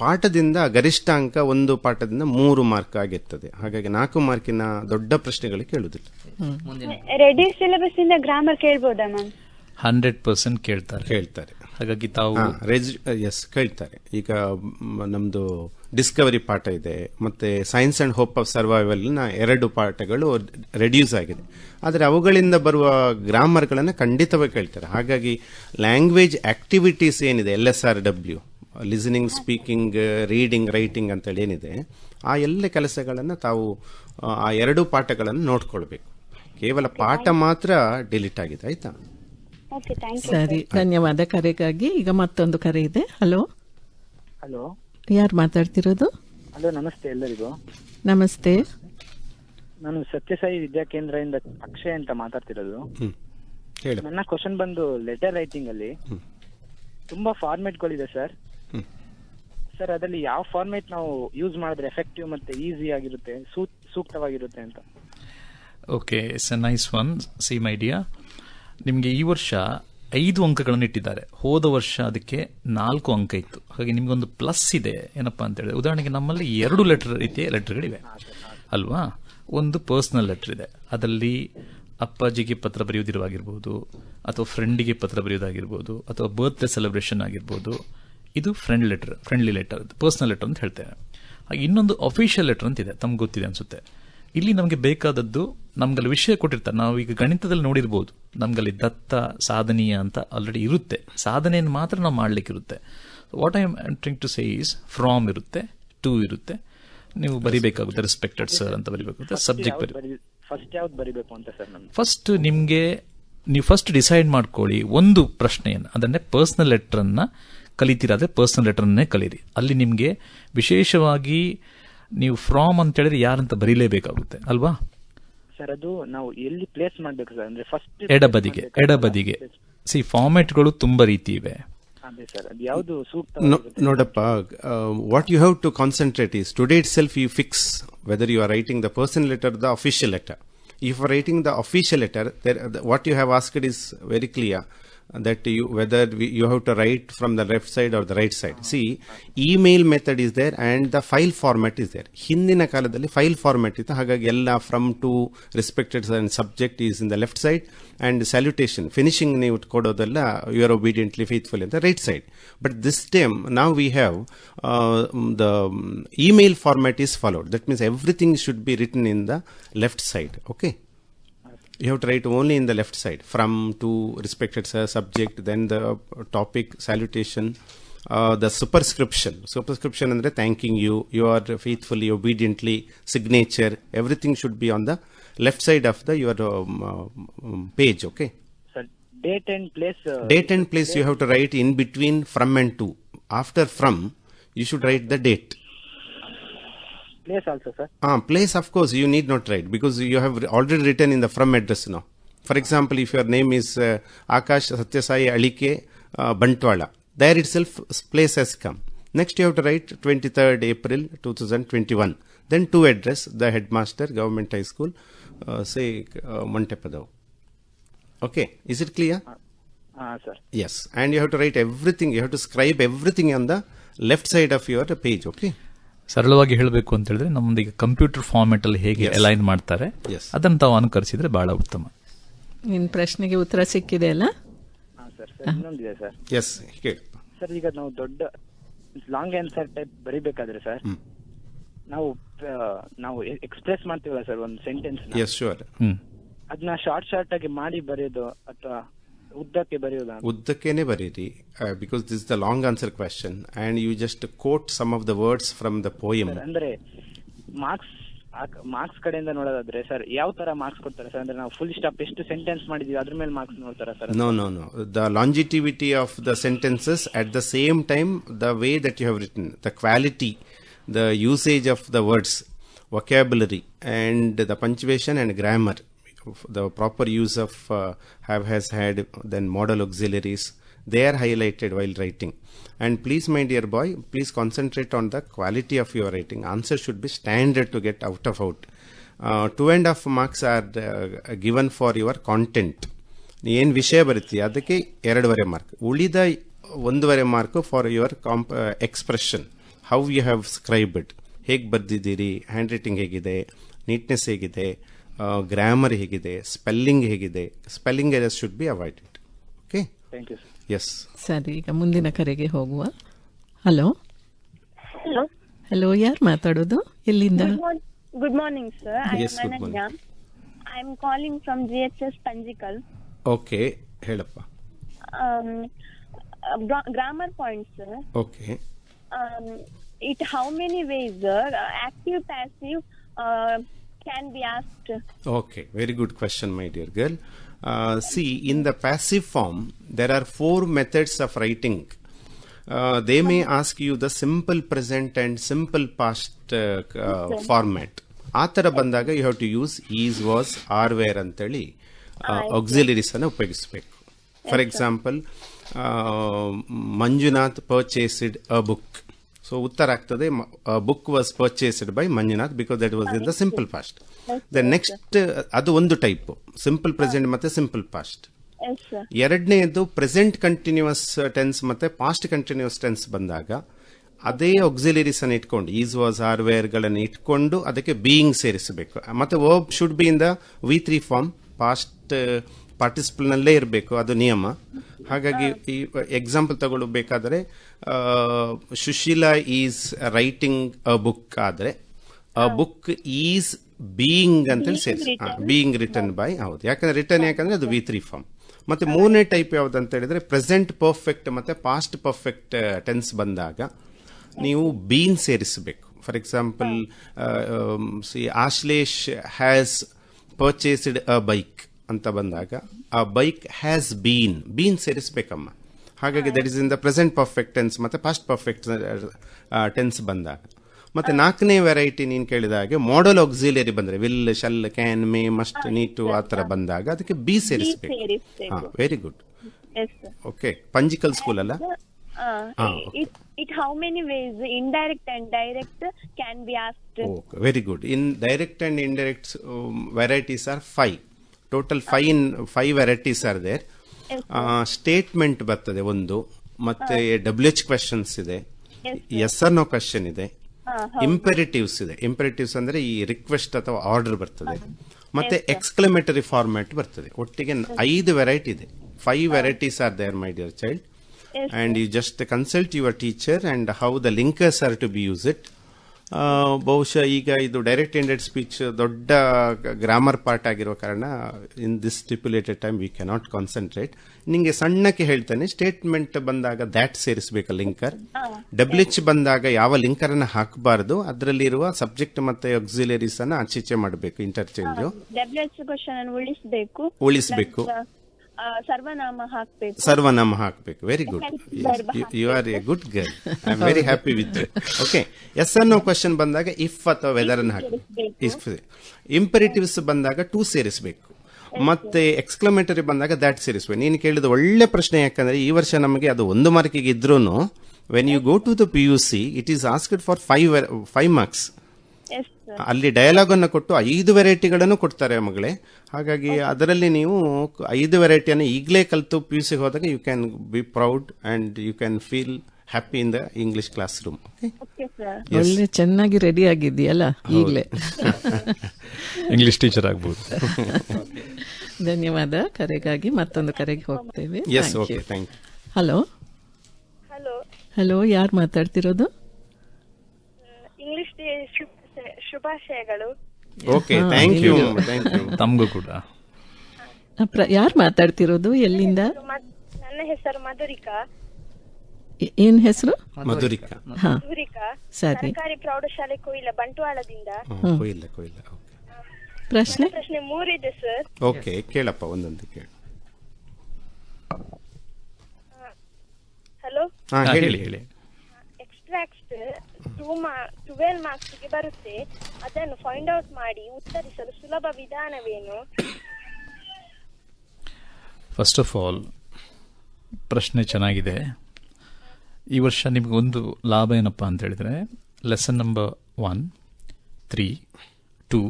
ಪಾಠದಿಂದ ಗರಿಷ್ಠ ಅಂಕ ಒಂದು ಪಾಠದಿಂದ 3 ಮಾರ್ಕ್ ಆಗಿರ್ತದೆ. ಹಾಗಾಗಿ 4 ಮಾರ್ಕಿನ ದೊಡ್ಡ ಪ್ರಶ್ನೆಗಳು ಕೇಳುವುದಿಲ್ಲ. ರೆಡಿ ಸಿಲೆಬಸ್ ಇಂದ ಗ್ರಾಮರ್ ಕೇಳ್ಬೋದಾ ಮ್ಯಾಮ್? 100% ಕೇಳ್ತಾರೆ. ಹಾಗಾಗಿ ತಾವು ಕೇಳ್ತಾರೆ. ಈಗ ನಮ್ದು ಡಿಸ್ಕವರಿ ಪಾಠ ಇದೆ, ಮತ್ತೆ science and hope of survival ನ 2 ಪಾಠಗಳು ರೆಡ್ಯೂಸ್ ಆಗಿದೆ. ಆದರೆ ಅವುಗಳಿಂದ ಬರುವ ಗ್ರಾಮರ್ಗಳನ್ನು ಖಂಡಿತವಾಗಿ ಕೇಳ್ತಾರೆ. ಹಾಗಾಗಿ ಲ್ಯಾಂಗ್ವೇಜ್ ಆಕ್ಟಿವಿಟೀಸ್ ಏನಿದೆ, LSRW, listening, speaking, reading, writing ಅಂತೇಳಿ ಏನಿದೆ, ಆ ಎಲ್ಲ ಕೆಲಸಗಳನ್ನು ತಾವು ಆ 2 ಪಾಠಗಳನ್ನು ನೋಡ್ಕೊಳ್ಬೇಕು. ಕೇವಲ ಪಾಠ ಮಾತ್ರ ಡಿಲೀಟ್ ಆಗಿದೆ. ಆಯ್ತಾ? ಸರಿ, ಧನ್ಯವಾದ ಕರೆಗಾಗಿ. ಈಗ ಮತ್ತೊಂದು ಕರೆ ಇದೆ. ಹಲೋ ಹಲೋ, ಯಾರು ಮಾತಾಡ್ತಿರೋದು? ಹಲೋ, ನಮಸ್ತೆ ಎಲ್ಲರಿಗೂ. ನಮಸ್ತೆ. ನಾನು ಸತ್ಯಸಾಯಿ ವಿದ್ಯಾಕೇಂದ್ರದಿಂದ ಅಕ್ಷಯ್ ಅಂತ ಮಾತಾಡ್ತಿರೋದು. ನನ್ನ ಕ್ವಶನ್ ಬಂದು ಲೆಟರ್ ರೈಟಿಂಗ್ ಅಲ್ಲಿ ತುಂಬಾ ಫಾರ್ಮೆಟ್ಗಳಿದೆ ಸರ್. ಸರ್ ಅದರಲ್ಲಿ ಯಾವ ಫಾರ್ಮೆಟ್ ನಾವು ಯೂಸ್ ಮಾಡಿದ್ರೆ ಎಫೆಕ್ಟಿವ್ ಮತ್ತೆ ಈಸಿ ಆಗಿರುತ್ತೆ, ಸೂಕ್ತವಾಗಿರುತ್ತೆ ಅಂತ. Okay, it's A nice one. See my dear, ನಿಮಗೆ ಈ ವರ್ಷ 5 ಅಂಕಗಳನ್ನು ಇಟ್ಟಿದ್ದಾರೆ. ಹೋದ ವರ್ಷ ಅದಕ್ಕೆ 4 ಅಂಕ ಇತ್ತು. ಹಾಗೆ ನಿಮಗೊಂದು ಪ್ಲಸ್ ಇದೆ. ಏನಪ್ಪಾ ಅಂತ ಹೇಳಿದ್ರೆ, ಉದಾಹರಣೆಗೆ ನಮ್ಮಲ್ಲಿ 2 ರೀತಿಯ ಲೆಟರ್ಗಳಿವೆ ಅಲ್ವಾ. ಒಂದು ಪರ್ಸನಲ್ ಲೆಟರ್ ಇದೆ, ಅದರಲ್ಲಿ ಅಪ್ಪಾಜಿಗೆ ಪತ್ರ ಬರೆಯುವುದಿರುವಾಗಿರ್ಬೋದು, ಅಥವಾ ಫ್ರೆಂಡಿಗೆ ಪತ್ರ ಬರೆಯೋದಾಗಿರ್ಬೋದು, ಅಥವಾ ಬರ್ತ್ಡೇ ಸೆಲೆಬ್ರೇಷನ್ ಆಗಿರ್ಬೋದು. ಇದು ಫ್ರೆಂಡ್ಲಿ ಲೆಟರ್, ಪರ್ಸನಲ್ ಲೆಟರ್ ಅಂತ ಹೇಳ್ತೇವೆ. ಹಾಗೆ ಇನ್ನೊಂದು ಅಫಿಷಿಯಲ್ ಲೆಟರ್ ಅಂತ ಇದೆ, ತಮ್ಗೆ ಗೊತ್ತಿದೆ ಅನ್ಸುತ್ತೆ. ಇಲ್ಲಿ ನಮಗೆ ಬೇಕಾದದ್ದು, ನಮ್ಗಲ್ಲಿ ವಿಷಯ ಕೊಟ್ಟಿರ್ತಾರೆ. ನಾವು ಈಗ ಗಣಿತದಲ್ಲಿ ನೋಡಿರ್ಬೋದು, ನಮ್ಗಲ್ಲಿ ದತ್ತ, ಸಾಧನೀಯ ಅಂತ ಆಲ್ರೆಡಿ ಇರುತ್ತೆ. ಸಾಧನೆಯನ್ನು ಮಾತ್ರ ನಾವು ಮಾಡ್ಲಿಕ್ಕಿರುತ್ತೆ. What I am trying to say is from ಇರುತ್ತೆ, ಟು ಇರುತ್ತೆ. ನೀವು ಬರಿಬೇಕಾಗುತ್ತೆ ರೆಸ್ಪೆಕ್ಟೆಡ್ ಸರ್ ಅಂತ ಬರಿಬೇಕಾಗುತ್ತೆ. ಸಬ್ಜೆಕ್ಟ್ ಫಸ್ಟ್ ಯಾವ್ದು ಬರಿಬೇಕು ಅಂತ ಸರ್? ಫಸ್ಟ್ ನೀವು ಫಸ್ಟ್ ಡಿಸೈಡ್ ಮಾಡ್ಕೊಳ್ಳಿ ಒಂದು ಪ್ರಶ್ನೆಯನ್ನು. ಅದನ್ನೇ ಪರ್ಸನಲ್ ಲೆಟರ್ ಅನ್ನ ಕಲಿತೀರಾದ್ರೆ ಪರ್ಸನಲ್ ಲೆಟರ್ ಅನ್ನೇ ಕಲೀರಿ. ಅಲ್ಲಿ ನಿಮಗೆ ವಿಶೇಷವಾಗಿ ನೀವು ಫ್ರಾಮ್ ಅಂತ ಹೇಳಿದ್ರೆ ಯಾರಂತ ಬರೀಲೇಬೇಕಾಗುತ್ತೆ ಅಲ್ವಾ ಸರ್? ಅದು ನಾವು ಎಲ್ಲಿ ಪ್ಲೇಸ್ ಮಾಡಬೇಕು ಸರ್? ಅಂದ್ರೆ ಫಸ್ಟ್ ಎಡಬದಿಗೆ. ಸಿ, ಫಾರ್ಮ್ಯಾಟ್ಗಳು ತುಂಬಾ ರೀತಿ ಇವೆ. ನೋಡಪ್ಪ, what you have to concentrate is today itself you fix whether you are writing the personal letter or the official letter. If you are writing the official letter, what you have asked is very clear, that you have to write from the left side or the right side. See, email method is there and the file format is there. ಹಿಂದಿನ ಕಾಲದಲ್ಲಿ file format ಇತ್ತು. ಹಾಗಾಗಿ ಎಲ್ಲ from to respected and subject is in the left side and salutation finishing ನೀವು ಕೊಡೋದೆಲ್ಲ you are obediently faithful ಅಂತ right side. But this time ನಾವು we have the email format is followed. That means everything should be written in the left side. Okay, you have to write only in the left side, from to respected subject, then the topic, salutation, the superscription andre thanking you, you are faithfully, obediently, signature, everything should be on the left side of the your page. Okay, sir, date and place you have to write in between from and to. After from you should write the date. Place also, sir? Place, of course, you need not write because you have already written in the from address now. For example, if your name is Akash Satyasai Alike Bantwala, there itself place has come. Next you have to write 23rd April 2021. Then to address the headmaster, Government High School, say Montepadav. Okay, is it clear? Sir. Yes, and you have to write everything, you have to scribe everything on the left side of your page. Okay. ಸರಳವಾಗಿ ಹೇಳಬೇಕು ಅಂತ ಹೇಳಿದ್ರೆ, ನಮ್ದೀಗ computer format ಅಲ್ಲಿ ಹೇಗೆ align ಮಾಡ್ತಾರೆ ಅದನ್ನು ತಾವು ಅನುಕರಿಸಿದ್ರೆ ಬಹಳ ಉತ್ತಮ. ನಿನ್ನ ಪ್ರಶ್ನೆಗೆ ಉತ್ತರ ಸಿಕ್ಕಿದೆ ಅಲ್ಲ? ಇನ್ನೊಂದಿದೆ ಸರ್. ಎಸ್, ಸರ್, ಈಗ ನಾವು ದೊಡ್ಡ ಲಾಂಗ್ ಆನ್ಸರ್ ಟೈಪ್ ಬರಿಬೇಕಾದ್ರೆ ಸರ್, ನಾವು ಎಕ್ಸ್ಪ್ರೆಸ್ ಮಾಡ್ತೀವಲ್ಲ ಸರ್ ಒಂದು ಸೆಂಟೆನ್ಸ್, ಅದನ್ನ ಶಾರ್ಟ್ ಆಗಿ ಮಾಡಿ ಬರೆಯೋದು ಅಥವಾ ಉದ್ದಕ್ಕೆ ಬರೆಯೋದು? ಉದ್ದಕ್ಕೇನೆ ಬರೀರಿ, because this the long answer question and you just quote some of the words from the poem. ಅಂದ್ರೆ ಮಾರ್ಕ್ಸ್ ಕಡೆಯಿಂದ ನೋಡೋದಾದ್ರೆ ಸರ್ ಯಾವ ತರ ಮಾರ್ಕ್ಸ್ ಕೊಡ್ತಾರೆ ಸರ್? ಅಂದ್ರೆ ನಾವು ಫುಲ್ ಸ್ಟಾಪ್ ಎಷ್ಟು ಸೆಂಟೆನ್ಸ್ ಮಾಡಿದೀವಿ ಅದ್ರ ಮೇಲೆ ಮಾರ್ಕ್ಸ್ ನೋಡ್ತಾರಾ sir? No, the longevity of the sentences at the same time the way that you have written, the quality, the usage of the words, vocabulary and the punctuation and grammar, the proper use of has had, then modal auxiliaries, they are highlighted while writing. And please, my dear boy, please concentrate on the quality of your writing. Answer should be standard to get out. 2.5 marks are given for your content. ಏನು ವಿಷಯ ಬರುತ್ತೆ ಅದಕ್ಕೆ 2.5 mark, ಉಳಿದ 1.5 mark for your expression, how you have scribed, ಹೇಗೆ ಬರ್ದಿದ್ದೀರಿ, handwriting ಹೇಗಿದೆ, neatness ಹೇಗಿದೆ, grammar ಹೇಗಿದೆ, ಸ್ಪೆಲ್ಲಿಂಗ್ ಹೇಗಿದೆ. Spelling errors should be avoided. Okay, thank you. Yes ಸರಿ, ಈಗ ಮುಂದಿನ ಕರೆಗೆ ಹೋಗುವ. ಹಲೋ ಹಲೋ, ಯಾರು ಮಾತಾಡೋದು, ಎಲ್ಲಿಂದ? Good morning sir, I am calling from GHS Panjikal. Okay, ಹೇಳಪ್ಪ. Grammar points sir. Okay, how many ways active passive can be asked? Okay, very good question, my dear girl. See, in the passive form there are 4 methods of writing. they may ask you the simple present and simple past format. ಆ ಥರ ಬಂದಾಗ you have to use is, was, are, were ಅಂತೇಳಿ auxiliaries ಅನ್ನು ಉಪಯೋಗಿಸಬೇಕು. For example, Manjunath purchased a book. So ಉತ್ತರ ಆಗ್ತದೆ book was purchased by Manjunath because that was in the simple past. The next ಅದು ಒಂದು ಟೈಪ್, ಸಿಂಪಲ್ ಪ್ರೆಸೆಂಟ್ ಮತ್ತೆ simple past. ಎರಡನೇದು present continuous tense ಮತ್ತೆ ಪಾಸ್ಟ್ ಕಂಟಿನ್ಯೂಸ್ ಟೆನ್ಸ್ ಬಂದಾಗ ಅದೇ ಆಕ್ಸಿಲರೀಸ್ ಅನ್ನು ಇಟ್ಕೊಂಡು ಈಸ್, ವಾಸ್, ಆರ್, ವೇರ್ ಗಳನ್ನು ಇಟ್ಕೊಂಡು ಅದಕ್ಕೆ ಬೀಯಿಂಗ್ ಸೇರಿಸಬೇಕು. ಮತ್ತೆ verb should be in the V3 form, past participle ನಲ್ಲೇ ಇರಬೇಕು, ಅದು ನಿಯಮ. ಹಾಗಾಗಿ ಈ ಎಕ್ಸಾಂಪಲ್ ತಗೊಳ್ಬೇಕಾದ್ರೆ Sushila is writing a book ಆದ್ರೆ ಅ ಬುಕ್ ಈಸ್ ಬೀಯಿಂಗ್ ಅಂತೇಳಿ ಸೇರಿಸಿ, ಬೀಯಿಂಗ್ ರಿಟರ್ನ್ ಬೈ. ಹೌದು, ಯಾಕಂದ್ರೆ ರಿಟರ್ನ್ ಯಾಕಂದ್ರೆ ಅದು V3 ಫಾರ್ಮ್. ಮತ್ತೆ ಮೂರನೇ ಟೈಪ್ ಯಾವ್ದು ಅಂತ ಹೇಳಿದ್ರೆ ಪ್ರೆಸೆಂಟ್ ಪರ್ಫೆಕ್ಟ್ ಮತ್ತೆ ಪಾಸ್ಟ್ ಪರ್ಫೆಕ್ಟ್ ಟೆನ್ಸ್ ಬಂದಾಗ ನೀವು ಬೀನ್ ಸೇರಿಸಬೇಕು. For example, Ashlesh has purchased a bike ಅಂತ ಬಂದಾಗ ಆ ಬೈಕ್ ಹ್ಯಾಸ್ ಬೀನ್ ಸೇರಿಸಬೇಕಮ್ಮ. ಹಾಗಾಗಿ that is in the present perfect tense ಮತ್ತೆ ಪಾಸ್ಟ್ ಪರ್ಫೆಕ್ಟ್ ಟೆನ್ಸ್ ಬಂದಾಗ. ಮತ್ತೆ ನಾಲ್ಕನೇ ವೆರೈಟಿ ನೀನು ಕೇಳಿದ ಹಾಗೆ ಮಾಡಲ್ ಆಕ್ಸಿಲರಿ ಬಂದ್ರೆ will, shall, can, may, must, need to ಆ ತರ ಬಂದಾಗ ಅದಕ್ಕೆ ಬಿ ಸೇರಿಸಬೇಕು. ಹಾ, very good. Okay, Panjikal school ಅಲ್ಲ? How many ways indirect and direct can be asked? Okay, very good. In direct and indirect varieties are 5. Total 5 varieties are there. Statement ಬರ್ತದೆ ಒಂದು, ಮತ್ತೆ WH questions ಇದೆ, yes or no question ಇದೆ, ಇಂಪೆರೇಟಿವ್ಸ್ ಇದೆ. ಇಂಪೆರೇಟಿವ್ಸ್ ಅಂದ್ರೆ ಈ request ಅಥವಾ ಆರ್ಡರ್ ಬರ್ತದೆ, ಮತ್ತೆ ಎಕ್ಸ್ಕ್ಲಮೇಟರಿ ಫಾರ್ಮ್ಯಾಟ್ ಬರ್ತದೆ. ಒಟ್ಟಿಗೆ 5 ವೆರೈಟಿ ಇದೆ. 5 varieties are there, my dear child. And you just consult your teacher and how the linkers are to be used. ಬಹುಶಃ ಈಗ ಇದು ಡೈರೆಕ್ಟ್ ಇಂಡೆಡ್ ಸ್ಪೀಚ್ ದೊಡ್ಡ ಗ್ರಾಮರ್ ಪಾರ್ಟ್ ಆಗಿರೋ ಕಾರಣ in this stipulated time we cannot concentrate. ನಿಂಗೆ ಸಣ್ಣಕ್ಕೆ ಹೇಳ್ತಾನೆ, ಸ್ಟೇಟ್ಮೆಂಟ್ ಬಂದಾಗ ದ್ಯಾಟ್ ಸೇರಿಸಬೇಕು ಲಿಂಕರ್. WH ಬಂದಾಗ ಯಾವ ಲಿಂಕರ್ ಅನ್ನ ಹಾಕಬಾರದು, ಅದರಲ್ಲಿರುವ ಸಬ್ಜೆಕ್ಟ್ ಮತ್ತೆ ಆಕ್ಸಿಲರೀಸ್ ಅನ್ನ ಆಚೀಚೆ ಮಾಡಬೇಕು, ಇಂಟರ್ಚೇಂಜ್. ಉಳಿಸಬೇಕು, ಸರ್ವನಾಮ ಹಾಕಬೇಕು. Very good, you are a good girl. I am very happy with you. Okay, yes ಅನ್ನೋ ಕ್ವಶನ್ ಬಂದಾಗ ಇಫ್ ಅಥವಾ ವೆದರ್ ಅನ್ನು ಹಾಕಬೇಕು. ಇಂಪೆರೇಟಿವ್ಸ್ ಬಂದಾಗ ಟು ಸೇರಿಸಬೇಕು, ಮತ್ತೆ ಎಕ್ಸ್ಕ್ಲಮೇಟರಿ ಬಂದಾಗ ದ್ಯಾಟ್ ಸೇರಿಸಬೇಕು. ನೀನು ಕೇಳಿದ ಒಳ್ಳೆ ಪ್ರಶ್ನೆ, ಯಾಕಂದ್ರೆ ಈ ವರ್ಷ ನಮಗೆ ಅದು 1 ಮಾರ್ಕಿಗೆ ಇದ್ರೂ when you go to the PUC it is asked for 5 marks. ಅಲ್ಲಿ ಡಯಲಾಗ್ ಅನ್ನು ಕೊಟ್ಟು 5 ವೆರೈಟಿಗಳನ್ನು ಕೊಡ್ತಾರೆ ಮಗಳೇ. ಹಾಗಾಗಿ ಅದರಲ್ಲಿ ನೀವು 5 ವೆರೈಟಿಯನ್ನು ಈಗಲೇ ಕಲಿತು PUC ಹೋದಾಗ you can be proud and you can feel happy in the English classroom. ಒಳ್ಳೆ ಚೆನ್ನಾಗಿ ರೆಡಿ ಆಗಿದೆಯಲ್ಲ ಈಗಲೇ, ಇಂಗ್ಲಿಷ್ ಟೀಚರ್ ಆಗ್ಬೋದು. ಧನ್ಯವಾದ. ಕರೆಗಾಗಿ ಮತ್ತೊಂದು ಕರೆಗೆ ಹೋಗ್ತೇವೆ. ಹಲೋ ಹಲೋ, ಯಾರು ಮಾತಾಡ್ತಿರೋದು? ಇಂಗ್ಲಿಷ್ ಶುಭಾಶಯಗಳು. Okay, thank you. ತಮಗೂ ಕೂಡ. ಯಾರು ಮಾತಾಡ್ತಿರೋದು, ಎಲ್ಲಿಂದ? ನನ್ನ ಹೆಸರು ಮಧುರಿಕಾ. ಏನ್ ಹೆಸರು? ಮಧುರಿಕಾ. ಸರಿ. ಸರ್ಕಾರಿ ಪ್ರೌಢಶಾಲೆ ಕೊಯ್ಲ, ಬಂಟ್ವಾಳದಿಂದ. ಪ್ರಶ್ನೆ 3 ಇದೆ ಸರ್. ಓಕೆ, ಕೇಳಪ್ಪ, ಒಂದೊಂದು ಕೇಳು. ಹಲೋ, ಹೇಳಿ. ಎಕ್ಸ್ಟ್ರಾಕ್ಟ್ 12 ಮಾರ್ಕ್ಸ್ ಗೆ ಬರುತ್ತೆ. ಅದನ್ನು ಫೈಂಡ್ ಔಟ್ ಮಾಡಿ ಉತ್ತರಿಸಲು ಸುಲಭ ವಿಧಾನವೇನು? ಫಸ್ಟ್ ಆಫ್ ಆಲ್, ಪ್ರಶ್ನೆ ಚೆನ್ನಾಗಿದೆ. ಈ ವರ್ಷ ನಿಮ್ಗೆ ಒಂದು ಲಾಭ ಏನಪ್ಪ ಅಂತ ಹೇಳಿದ್ರೆ, ಲೆಸನ್ ನಂಬರ್ 1, 3, 2,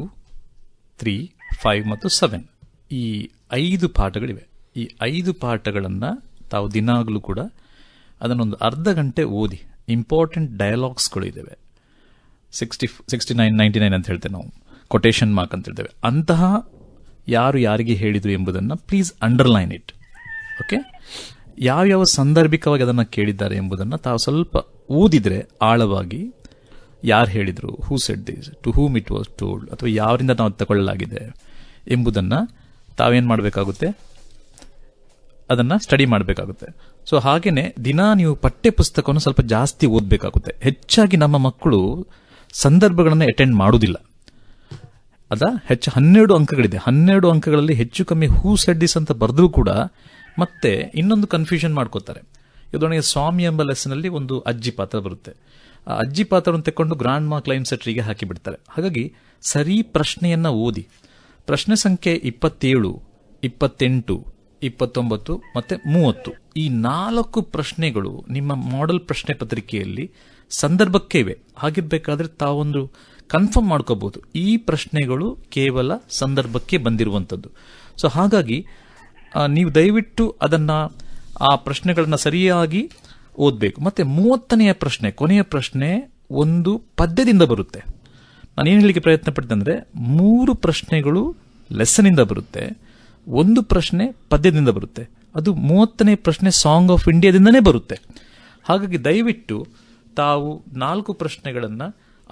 3, 5 ಮತ್ತು 7 ಈ 5 ಪಾಠಗಳಿವೆ. ಈ 5 ಪಾಠಗಳನ್ನು ತಾವು ದಿನಾಗಲೂ ಕೂಡ ಅದನ್ನೊಂದು ಅರ್ಧ ಗಂಟೆ ಓದಿ. ಇಂಪಾರ್ಟೆಂಟ್ ಡಯಲಾಗ್ಸ್ಗಳು ಇದ್ದಾವೆ, 69, 99 ಅಂತ ಹೇಳ್ತೇವೆ ನಾವು, ಕೊಟೇಶನ್ ಮಾರ್ಕ್ ಅಂತ ಹೇಳ್ತೇವೆ. ಅಂತಹ ಯಾರು ಯಾರಿಗೆ ಹೇಳಿದರು ಎಂಬುದನ್ನು ಪ್ಲೀಸ್ ಅಂಡರ್ಲೈನ್ ಇಟ್. ಓಕೆ, ಯಾವ್ಯಾವ ಸಾಂದರ್ಭಿಕವಾಗಿ ಅದನ್ನು ಕೇಳಿದ್ದಾರೆ ಎಂಬುದನ್ನು ತಾವು ಸ್ವಲ್ಪ ಓದಿದ್ರೆ ಆಳವಾಗಿ, ಯಾರು ಹೇಳಿದರು, who said this, to whom it was told, ಅಥವಾ ಯಾರಿಂದ ನಾವು ತಗೊಳ್ಳಲಾಗಿದೆ ಎಂಬುದನ್ನು ತಾವೇನು ಮಾಡಬೇಕಾಗುತ್ತೆ, ಅದನ್ನು ಸ್ಟಡಿ ಮಾಡಬೇಕಾಗುತ್ತೆ. ಸೊ ಹಾಗೇನೆ ದಿನಾ ನೀವು ಪಠ್ಯ ಪುಸ್ತಕವನ್ನು ಸ್ವಲ್ಪ ಜಾಸ್ತಿ ಓದಬೇಕಾಗುತ್ತೆ. ಹೆಚ್ಚಾಗಿ ನಮ್ಮ ಮಕ್ಕಳು ಸಂದರ್ಭಗಳನ್ನು ಅಟೆಂಡ್ ಮಾಡುವುದಿಲ್ಲ. ಹೆಚ್ಚು 12 ಅಂಕಗಳಿದೆ. 12 ಅಂಕಗಳಲ್ಲಿ ಹೆಚ್ಚು ಕಮ್ಮಿ ಹೂ ಸೆಡ್ ದಿಸ್ ಅಂತ ಬರೆದ್ರೂ ಕೂಡ ಮತ್ತೆ ಇನ್ನೊಂದು ಕನ್ಫ್ಯೂಷನ್ ಮಾಡ್ಕೋತಾರೆ. ಉದಾಹರಣೆಗೆ ಸ್ವಾಮಿ ಎಂಬ ಲೆಸನಲ್ಲಿ ಒಂದು ಅಜ್ಜಿ ಪಾತ್ರ ಬರುತ್ತೆ. ಆ ಅಜ್ಜಿ ಪಾತ್ರವನ್ನು ತೆಕ್ಕೊಂಡು ಗ್ರಾಂಡ್ ಮಾ ಕ್ಲೈಮ್ ಸೆಟ್ರಿಗೆ ಹಾಕಿಬಿಡ್ತಾರೆ. ಹಾಗಾಗಿ ಸರಿ ಪ್ರಶ್ನೆಯನ್ನ ಓದಿ, ಪ್ರಶ್ನೆ ಸಂಖ್ಯೆ 27, 28, 29 ಮತ್ತೆ 30 ಈ 4 ಪ್ರಶ್ನೆಗಳು ನಿಮ್ಮ ಮಾಡೆಲ್ ಪ್ರಶ್ನೆ ಪತ್ರಿಕೆಯಲ್ಲಿ ಸಂದರ್ಭಕ್ಕೆ ಇವೆ. ಹಾಗಿರ್ಬೇಕಾದ್ರೆ ತಾವೊಂದು ಕನ್ಫರ್ಮ್ ಮಾಡ್ಕೋಬಹುದು, ಈ ಪ್ರಶ್ನೆಗಳು ಕೇವಲ ಸಂದರ್ಭಕ್ಕೆ ಬಂದಿರುವಂಥದ್ದು. ಸೊ ಹಾಗಾಗಿ ನೀವು ದಯವಿಟ್ಟು ಆ ಪ್ರಶ್ನೆಗಳನ್ನ ಸರಿಯಾಗಿ ಓದಬೇಕು. ಮತ್ತೆ 30ನೇ ಪ್ರಶ್ನೆ, ಕೊನೆಯ ಪ್ರಶ್ನೆ ಒಂದು ಪದ್ಯದಿಂದ ಬರುತ್ತೆ. ನಾನು ಏನು ಹೇಳಲಿಕ್ಕೆ ಪ್ರಯತ್ನ ಪಡ್ತೇನೆ ಅಂದರೆ 3 ಪ್ರಶ್ನೆಗಳು ಲೆಸನಿಂದ ಬರುತ್ತೆ, 1 ಪ್ರಶ್ನೆ ಪದ್ಯದಿಂದ ಬರುತ್ತೆ. ಅದು 30ನೇ ಪ್ರಶ್ನೆ ಸಾಂಗ್ ಆಫ್ ಇಂಡಿಯಾದಿಂದನೇ ಬರುತ್ತೆ. ಹಾಗಾಗಿ ದಯವಿಟ್ಟು ತಾವು 4 ಪ್ರಶ್ನೆಗಳನ್ನು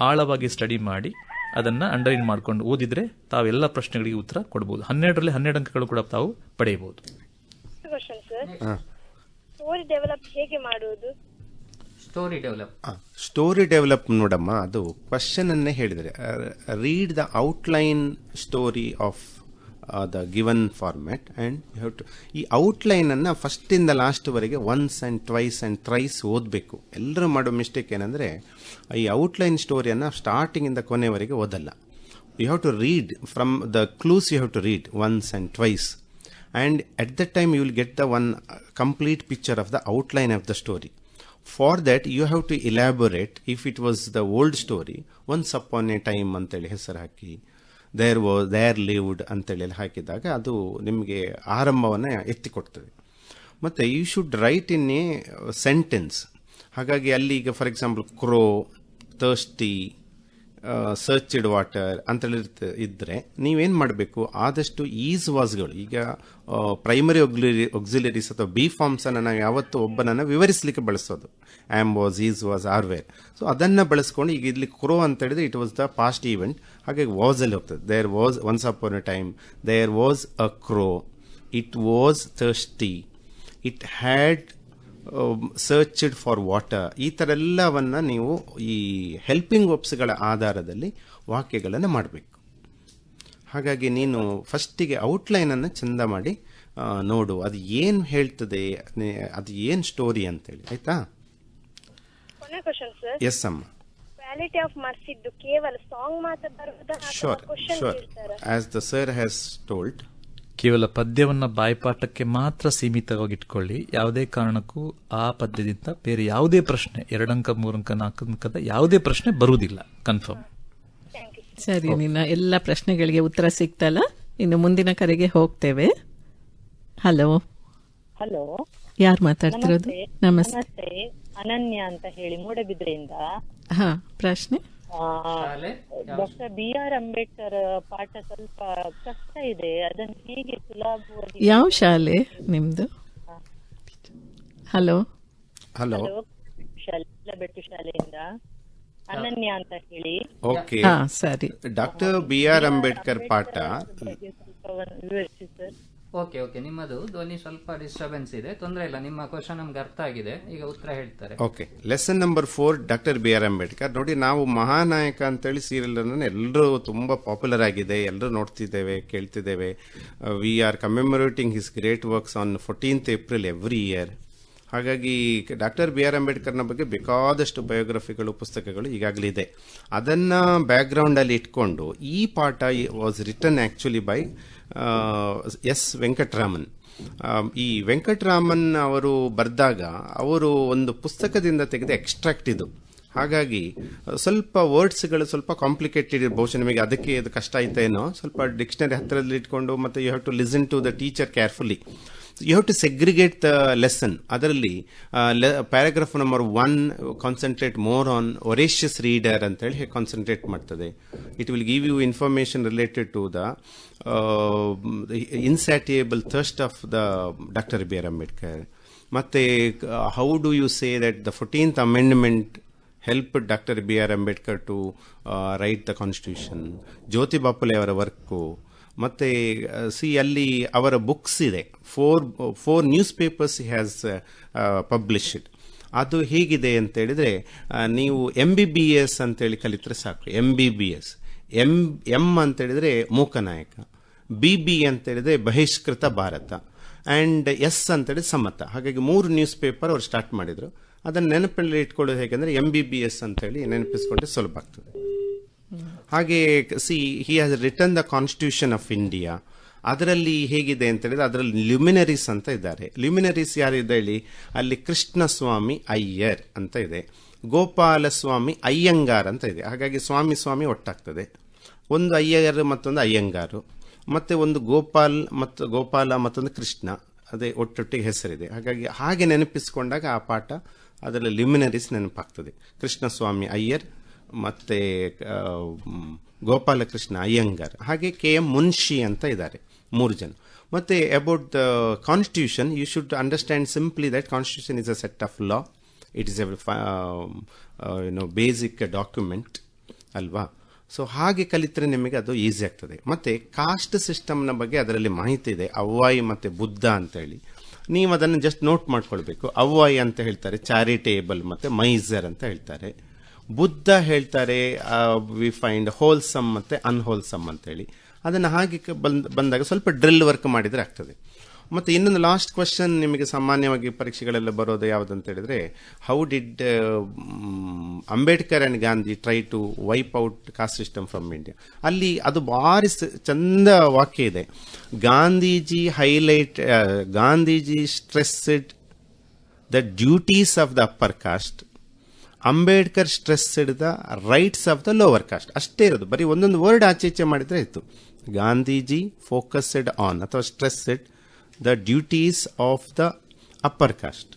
ಆಳವಾಗಿ ಸ್ಟಡಿ ಮಾಡಿ ಅದನ್ನು ಅಂಡರ್ಲೈನ್ ಮಾಡ್ಕೊಂಡು ಓದಿದ್ರೆ ತಾವೆಲ್ಲ ಪ್ರಶ್ನೆಗಳಿಗೆ ಉತ್ತರ ಕೊಡಬಹುದು. 12ರಲ್ಲಿ 12 ಅಂಕಗಳು ಕೂಡ ತಾವು ಪಡೆಯಬಹುದು. ಸ್ಟೋರಿ ಡೆವಲಪ್ ಹೇಗೆ ಮಾಡುವುದು? ಸ್ಟೋರಿ ಡೆವಲಪ್ ನೋಡಮ್ಮ, ಅದು ಕ್ವಶನ್ ಅನ್ನೇ ಹೇಳಿದರೆ read the outline story of the given format and you have to ಈ ಔಟ್ಲೈನ್ ಅನ್ನ ಫಸ್ಟ್ ಇಂದ ಲಾಸ್ಟ್ ವರೆಗೆ once and twice and thrice ಓದಬೇಕು. ಎಲ್ಲರೂ ಮಾಡೋ ಮಿಸ್ಟೇಕ್ ಏನಂದ್ರೆ ಈ ಔಟ್ಲೈನ್ ಸ್ಟೋರಿಯನ್ನ ಸ್ಟಾರ್ಟಿಂಗ್ ಇಂದ ಕೊನೆವರೆಗೆ ಓದಲ್ಲ. You have to read from the clues, you have to read once and twice, and at that time you will get the one complete picture of the outline of the story. For that you have to elaborate. If it was the old story, once upon a time ಅಂತೇಳಿ ಹೆಸರು ಹಾಕಿ there lived ಅಂತೇಳಿ ಹಾಕಿದಾಗ ಅದು ನಿಮಗೆ ಆರಂಭವನ್ನು ಎತ್ತಿಕೊಡ್ತದೆ. ಮತ್ತು you should write in a sentence. ಹಾಗಾಗಿ ಅಲ್ಲಿ ಈಗ for example crow, thirsty, searched water ಅಂತೇಳಿ ಇದ್ರೆ ನೀವೇನು ಮಾಡಬೇಕು, ಆದಷ್ಟು ಈಸ್ ವಾಸ್ಗಳು, ಈಗ ಪ್ರೈಮರಿ ಆಕ್ಸಿಲರೀಸ್ ಅಥವಾ ಬಿ ಫಾರ್ಮ್ಸ್ ಅನ್ನು ನಾವು ಯಾವತ್ತು ಒಬ್ಬನನ್ನು ವಿವರಿಸಲಿಕ್ಕೆ ಬಳಸೋದು, am was, is was, are were. So ಅದನ್ನು ಬಳಸ್ಕೊಂಡು ಈಗ ಇಲ್ಲಿ ಕ್ರೋ ಅಂತ ಹೇಳಿದ್ರೆ it was the past event, ಹಾಗಾಗಿ ವಾಸ್ ಅಲ್ಲಿ ಹೋಗ್ತದೆ. There was once upon a time, there was a crow, it was thirsty, it had searched for water. ಈ ಥರ ಎಲ್ಲವನ್ನ ನೀವು ಈ ಹೆಲ್ಪಿಂಗ್ ವರ್ಬ್ಸ್ಗಳ ಆಧಾರದಲ್ಲಿ ವಾಕ್ಯಗಳನ್ನು ಮಾಡಬೇಕು. ಹಾಗಾಗಿ ನೀನು ಫಸ್ಟಿಗೆ ಔಟ್ಲೈನ್ ಅನ್ನು ಚಂದ ಮಾಡಿ ನೋಡು, ಅದು ಏನು ಹೇಳ್ತದೆ, ಅದು ಏನು ಸ್ಟೋರಿ ಅಂತೇಳಿ. ಆಯ್ತಾ? ಎಸ್ ಅಮ್ಮ. ಕ್ವಾಲಿಟಿ ಆಫ್ ಮಾರ್ಕ್ಸ್ ಇದ್ದು ಕೇವಲ ಸಾಂಗ್ ಮಾತ್ರ ಬರುವುದಾ ಅಥವಾ ಕ್ವೆಶ್ಚನ್ ಕೇಳ್ತಾರಾ? As the sir has told, ಕೇವಲ ಪದ್ಯವನ್ನ ಬಾಯ್ಪಾಠಕ್ಕೆ ಮಾತ್ರ ಸೀಮಿತವಾಗಿ ಇಟ್ಕೊಳ್ಳಿ. ಯಾವುದೇ ಕಾರಣಕ್ಕೂ ಆ ಪದ್ಯದಿಂದ ಬೇರೆ ಯಾವುದೇ ಪ್ರಶ್ನೆ 2 ಅಂಕ 3 ಅಂಕ 4 ಅಂಕದ ಯಾವುದೇ ಪ್ರಶ್ನೆ ಬರುವುದಿಲ್ಲ. ಕನ್ಫರ್ಮ್. ಸರಿ, ನಿನ್ನ ಎಲ್ಲ ಪ್ರಶ್ನೆಗಳಿಗೆ ಉತ್ತರ ಸಿಗ್ತಲ್ಲ. ಇನ್ನು ಮುಂದಿನ ಕರೆಗೆ ಹೋಗ್ತೇವೆ. ಹಲೋ, ಯಾರು ಮಾತಾಡ್ತಿರೋದು? ನಮಸ್ತೆ, ಅನನ್ಯ ಅಂತ ಹೇಳಿ ಮೂಡಬಿದ್ರೆಯಿಂದ. ಹಾ, ಪ್ರಶ್ನೆ. ಡಾಕ್ಟರ್ BR ಅಂಬೇಡ್ಕರ್ ಪಾಠ ಸ್ವಲ್ಪ ಕಷ್ಟ ಇದೆ, ಅದನ್ನು ಹೀಗೆ ಸುಲಭವಾಗಿ. ಯಾವ ಶಾಲೆ ನಿಮ್ದು? ಹಲೋ, ಬೆಟ್ಟು ಶಾಲೆಯಿಂದ ಅನನ್ಯ ಅಂತ ಹೇಳಿ. ಓಕೆ, ಸರಿ. ಡಾಕ್ಟರ್ BR ಅಂಬೇಡ್ಕರ್ ಪಾಠ ವಿವರಿಸಿ ಸರ್. ಓಕೆ, ನಿಮ್ಮದು ಧ್ವನಿ ಸ್ವಲ್ಪ ಡಿಸ್ಟರ್ಬೆನ್ಸ್ ಇದೆ, ತೊಂದರೆ ಇಲ್ಲ. ನಿಮ್ಮ ಕ್ವಶನ್ ನಮ್ಗೆ ಅರ್ಥ ಆಗಿದೆ, ಈಗ ಉತ್ತರ ಹೇಳ್ತಾರೆ. Okay, lesson number 4 doctor BR Ambedkar. ನೋಡಿ, ನಾವು ಮಹಾನಾಯಕ ಅಂತೇಳಿ ಸೀರಿಯಲ್ ಅನ್ನು ಎಲ್ಲರೂ ತುಂಬಾ ಪಾಪ್ಯುಲರ್ ಆಗಿದೆ, ಎಲ್ಲರೂ ನೋಡ್ತಿದ್ದೇವೆ, ಕೇಳ್ತಿದ್ದೇವೆ. We are commemorating his great works on 14th April every year. ಹಾಗಾಗಿ ಡಾಕ್ಟರ್ BR ಅಂಬೇಡ್ಕರ್ನ ಬಗ್ಗೆ ಬೇಕಾದಷ್ಟು ಬಯೋಗ್ರಫಿಗಳು, ಪುಸ್ತಕಗಳು ಈಗಾಗಲೇ ಇದೆ. ಅದನ್ನ ಬ್ಯಾಕ್ಗ್ರೌಂಡ್ ಅಲ್ಲಿ ಇಟ್ಕೊಂಡು ಈ ಪಾಠ was written actually by S Venkataraman. ಈ ವೆಂಕಟರಾಮನ್ ಅವರು ಬರೆದಾಗ ಅವರು ಒಂದು ಪುಸ್ತಕದಿಂದ ತೆಗೆದ ಎಕ್ಸ್ಟ್ರಾಕ್ಟ್ ಇದು. ಹಾಗಾಗಿ ಸ್ವಲ್ಪ ವರ್ಡ್ಸ್ಗಳು ಸ್ವಲ್ಪ ಕಾಂಪ್ಲಿಕೇಟೆಡ್, ಬಹುಶಃ ನಿಮಗೆ ಅದಕ್ಕೆ ಅದು ಕಷ್ಟ ಆಯ್ತೇನೋ. ಸ್ವಲ್ಪ ಡಿಕ್ಷನರಿ ಹತ್ತಿರದಲ್ಲಿ ಇಟ್ಕೊಂಡು ಮತ್ತೆ you have to listen to the teacher carefully. You have to segregate the lesson. ಅದರಲ್ಲಿ paragraph number 1 concentrate more on voracious reader ಅಂತೇಳಿ ಕಾನ್ಸಂಟ್ರೇಟ್ ಮಾಡ್ತದೆ. It will give you information related to the insatiable thirst of the doctor BR Ambedkar. ಮತ್ತೆ how do you say that the 14th Amendment helped Dr. BR Ambedkar to write the Constitution. ಜ್ಯೋತಿ ಬಾಪುಲೆ ಅವರ work. ಮತ್ತೆ ಅಲ್ಲಿ ಅವರ books ಇದೆ, 4 news papers has published. ಅದು ಹೇಗಿದೆ ಅಂತ ಹೇಳಿದ್ರೆ, ನೀವು MBBS ಅಂತೇಳಿ ಕಲಿತ್ರೆ ಸಾಕು. MBBS, M ಅಂತ ಹೇಳಿದ್ರೆ ಮೂಕನಾಯಕ, BB ಅಂತ ಹೇಳಿದ್ರೆ ಬಹಿಷ್ಕೃತ ಭಾರತ, ಆ್ಯಂಡ್ ಎಸ್ ಅಂತೇಳಿ ಸಮತ. ಹಾಗಾಗಿ 3 ನ್ಯೂಸ್ ಪೇಪರ್ ಅವ್ರು ಸ್ಟಾರ್ಟ್ ಮಾಡಿದರು. ಅದನ್ನು ನೆನಪಲ್ಲಿ ಇಟ್ಕೊಳ್ಳೋದು ಹೇಗೆಂದರೆ MBBS ಅಂತೇಳಿ ನೆನಪಿಸ್ಕೊಂಡ್ರೆ ಸುಲಭ ಆಗ್ತದೆ. ಹಾಗೆ he has return the constitution of India. ಅದರಲ್ಲಿ ಹೇಗಿದೆ ಅಂತ ಹೇಳಿದ್ರೆ ಅದರಲ್ಲಿ ಲ್ಯುಮಿನರೀಸ್ ಅಂತ ಇದ್ದಾರೆ. ಲ್ಯುಮಿನರೀಸ್ ಯಾರಿದೆ ಹೇಳಿ? ಅಲ್ಲಿ ಕೃಷ್ಣಸ್ವಾಮಿ ಅಯ್ಯರ್ ಅಂತ ಇದೆ, ಗೋಪಾಲಸ್ವಾಮಿ ಅಯ್ಯಂಗಾರ್ ಅಂತ ಇದೆ. ಹಾಗಾಗಿ ಸ್ವಾಮಿ ಒಟ್ಟಾಗ್ತದೆ. ಒಂದು ಅಯ್ಯರ್ ಮತ್ತೊಂದು ಅಯ್ಯಂಗಾರು, ಮತ್ತು ಒಂದು ಗೋಪಾಲ ಮತ್ತೊಂದು ಕೃಷ್ಣ, ಅದೇ ಒಟ್ಟೊಟ್ಟಿಗೆ ಹೆಸರಿದೆ. ಹಾಗೆ ನೆನಪಿಸ್ಕೊಂಡಾಗ ಆ ಪಾಠ ಅದರಲ್ಲಿ ಲ್ಯುಮಿನರೀಸ್ ನೆನಪಾಗ್ತದೆ. ಕೃಷ್ಣಸ್ವಾಮಿ ಅಯ್ಯರ್ ಮತ್ತು ಗೋಪಾಲಕೃಷ್ಣ ಅಯ್ಯಂಗಾರ್, ಹಾಗೆ KM ಮುನ್ಷಿ ಅಂತ ಇದ್ದಾರೆ, 3 ಜನ. ಮತ್ತು about the constitution, you should understand simply that constitution is a set of law. It is a basic document ಅಲ್ವಾ? ಸೊ ಹಾಗೆ ಕಲಿತರೆ ನಿಮಗೆ ಅದು ಈಸಿ ಆಗ್ತದೆ. ಮತ್ತು ಕಾಸ್ಟ್ ಸಿಸ್ಟಮ್ನ ಬಗ್ಗೆ ಅದರಲ್ಲಿ ಮಾಹಿತಿ ಇದೆ, ಅವ್ವಾಯಿ ಮತ್ತು ಬುದ್ಧ ಅಂತೇಳಿ. ನೀವು ಅದನ್ನು ಜಸ್ಟ್ ನೋಟ್ ಮಾಡ್ಕೊಳ್ಬೇಕು. ಅವ್ವಾಯಿ ಅಂತ ಹೇಳ್ತಾರೆ ಚಾರಿಟೇಬಲ್ ಮತ್ತು ಮೈಸರ್ ಅಂತ ಹೇಳ್ತಾರೆ. ಬುದ್ಧ ಹೇಳ್ತಾರೆ ವಿ ಫೈಂಡ್ ಹೋಲ್ಸಮ್ ಮತ್ತು ಅನ್ಹೋಲ್ಸಮ್ ಅಂತೇಳಿ. ಅದನ್ನು ಹಾಗೆ ಬಂದಾಗ ಸ್ವಲ್ಪ ಡ್ರಿಲ್ ವರ್ಕ್ ಮಾಡಿದರೆ ಆಗ್ತದೆ. ಮತ್ತು ಇನ್ನೊಂದು ಲಾಸ್ಟ್ ಕ್ವಶನ್ ನಿಮಗೆ ಸಾಮಾನ್ಯವಾಗಿ ಪರೀಕ್ಷೆಗಳೆಲ್ಲ ಬರೋದು ಯಾವುದಂತ ಹೇಳಿದರೆ, how did Ambedkar and Gandhi try to wipe out caste system from India? ಅಲ್ಲಿ ಅದು ಭಾರಿ ಚಂದ ವಾಕ್ಯ ಇದೆ. Gandhiji stressed the duties of the upper caste, Ambedkar stressed the rights of the lower caste. ಅಷ್ಟೇ ಇರೋದು, ಬರೀ ಒಂದೊಂದು ವರ್ಡ್ ಆಚೆ ಮಾಡಿದರೆ ಇತ್ತು. ಗಾಂಧೀಜಿ ಫೋಕಸ್ಡ್ ಆನ್ ಅಥವಾ stressed the duties of the upper caste.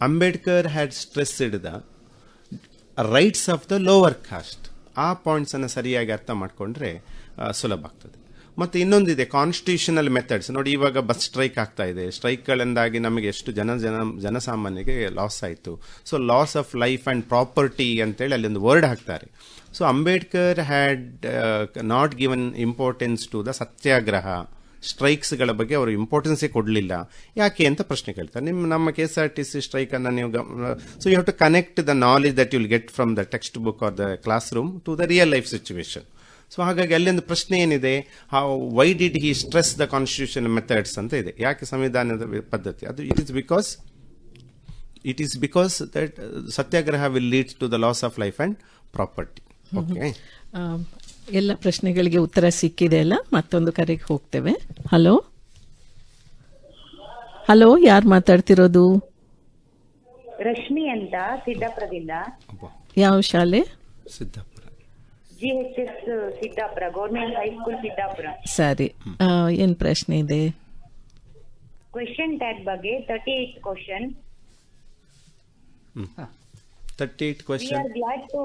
Ambedkar had stressed the rights of the lower caste. ಆ ಪಾಯಿಂಟ್ಸನ್ನು ಸರಿಯಾಗಿ ಅರ್ಥ ಮಾಡಿಕೊಂಡ್ರೆ ಸುಲಭ ಆಗ್ತದೆ. ಮತ್ತು ಇನ್ನೊಂದಿದೆ ಕಾನ್ಸ್ಟಿಟ್ಯೂಷನಲ್ ಮೆಥಡ್ಸ್. ನೋಡಿ, ಇವಾಗ ಬಸ್ ಸ್ಟ್ರೈಕ್ ಆಗ್ತಾ ಇದೆ. ಸ್ಟ್ರೈಕ್ಗಳಿಂದಾಗಿ ನಮಗೆ ಎಷ್ಟು ಜನಸಾಮಾನ್ಯರಿಗೆ ಲಾಸ್ ಆಯಿತು. So loss of life and property ಅಂತೇಳಿ ಅಲ್ಲಿ ಒಂದು ವರ್ಡ್ ಹಾಕ್ತಾರೆ. So Ambedkar had not given importance to the satyagraha, ಸ್ಟ್ರೈಕ್ಸ್ಗಳ ಬಗ್ಗೆ ಅವರು ಇಂಪಾರ್ಟೆನ್ಸೇ ಕೊಡಲಿಲ್ಲ. ಯಾಕೆ ಅಂತ ಪ್ರಶ್ನೆ ಕೇಳ್ತಾರೆ. ನಮ್ಮ KSRTC ಸ್ಟ್ರೈಕನ್ನು ನೀವು so you have to connect the knowledge that you will get from the textbook or the classroom to the real life situation. So ಹಾಗಾಗಿ ಅಲ್ಲೊಂದು ಪ್ರಶ್ನೆ ಏನಿದೆ, why did he stress the constitution methods ಅಂತ ಇದೆ. ಯಾಕೆ ಸಂವಿಧಾನದ ಪದ್ಧತಿ? ಅದು it is because that satyagraha will lead to the loss of life and property. Okay, ಎಲ್ಲ ಪ್ರಶ್ನೆಗಳಿಗೆ ಉತ್ತರ ಸಿಕ್ಕಿದೆ ಅಲ್ಲ? ಮತ್ತೊಂದು ಕರೆಗೆ ಹೋಗ್ತೇವೆ. ಹಲೋ, ಯಾರು ಮಾತಾಡ್ತಿರೋದು? ರಶ್ಮಿ ಅಂತ, ಸಿದ್ದಾಪುರದಿಂದ. ಯಾವ ಶಾಲೆ? Siddapura, GHS Siddapura, government high school Siddapura. ಸರಿ, ಏನ್ ಪ್ರಶ್ನೆ ಇದೆ? ಕ್ವೆಶ್ಚನ್ ಟ್ಯಾಗ್ ಬಗ್ಗೆ 38 question. 38 question. We are glad to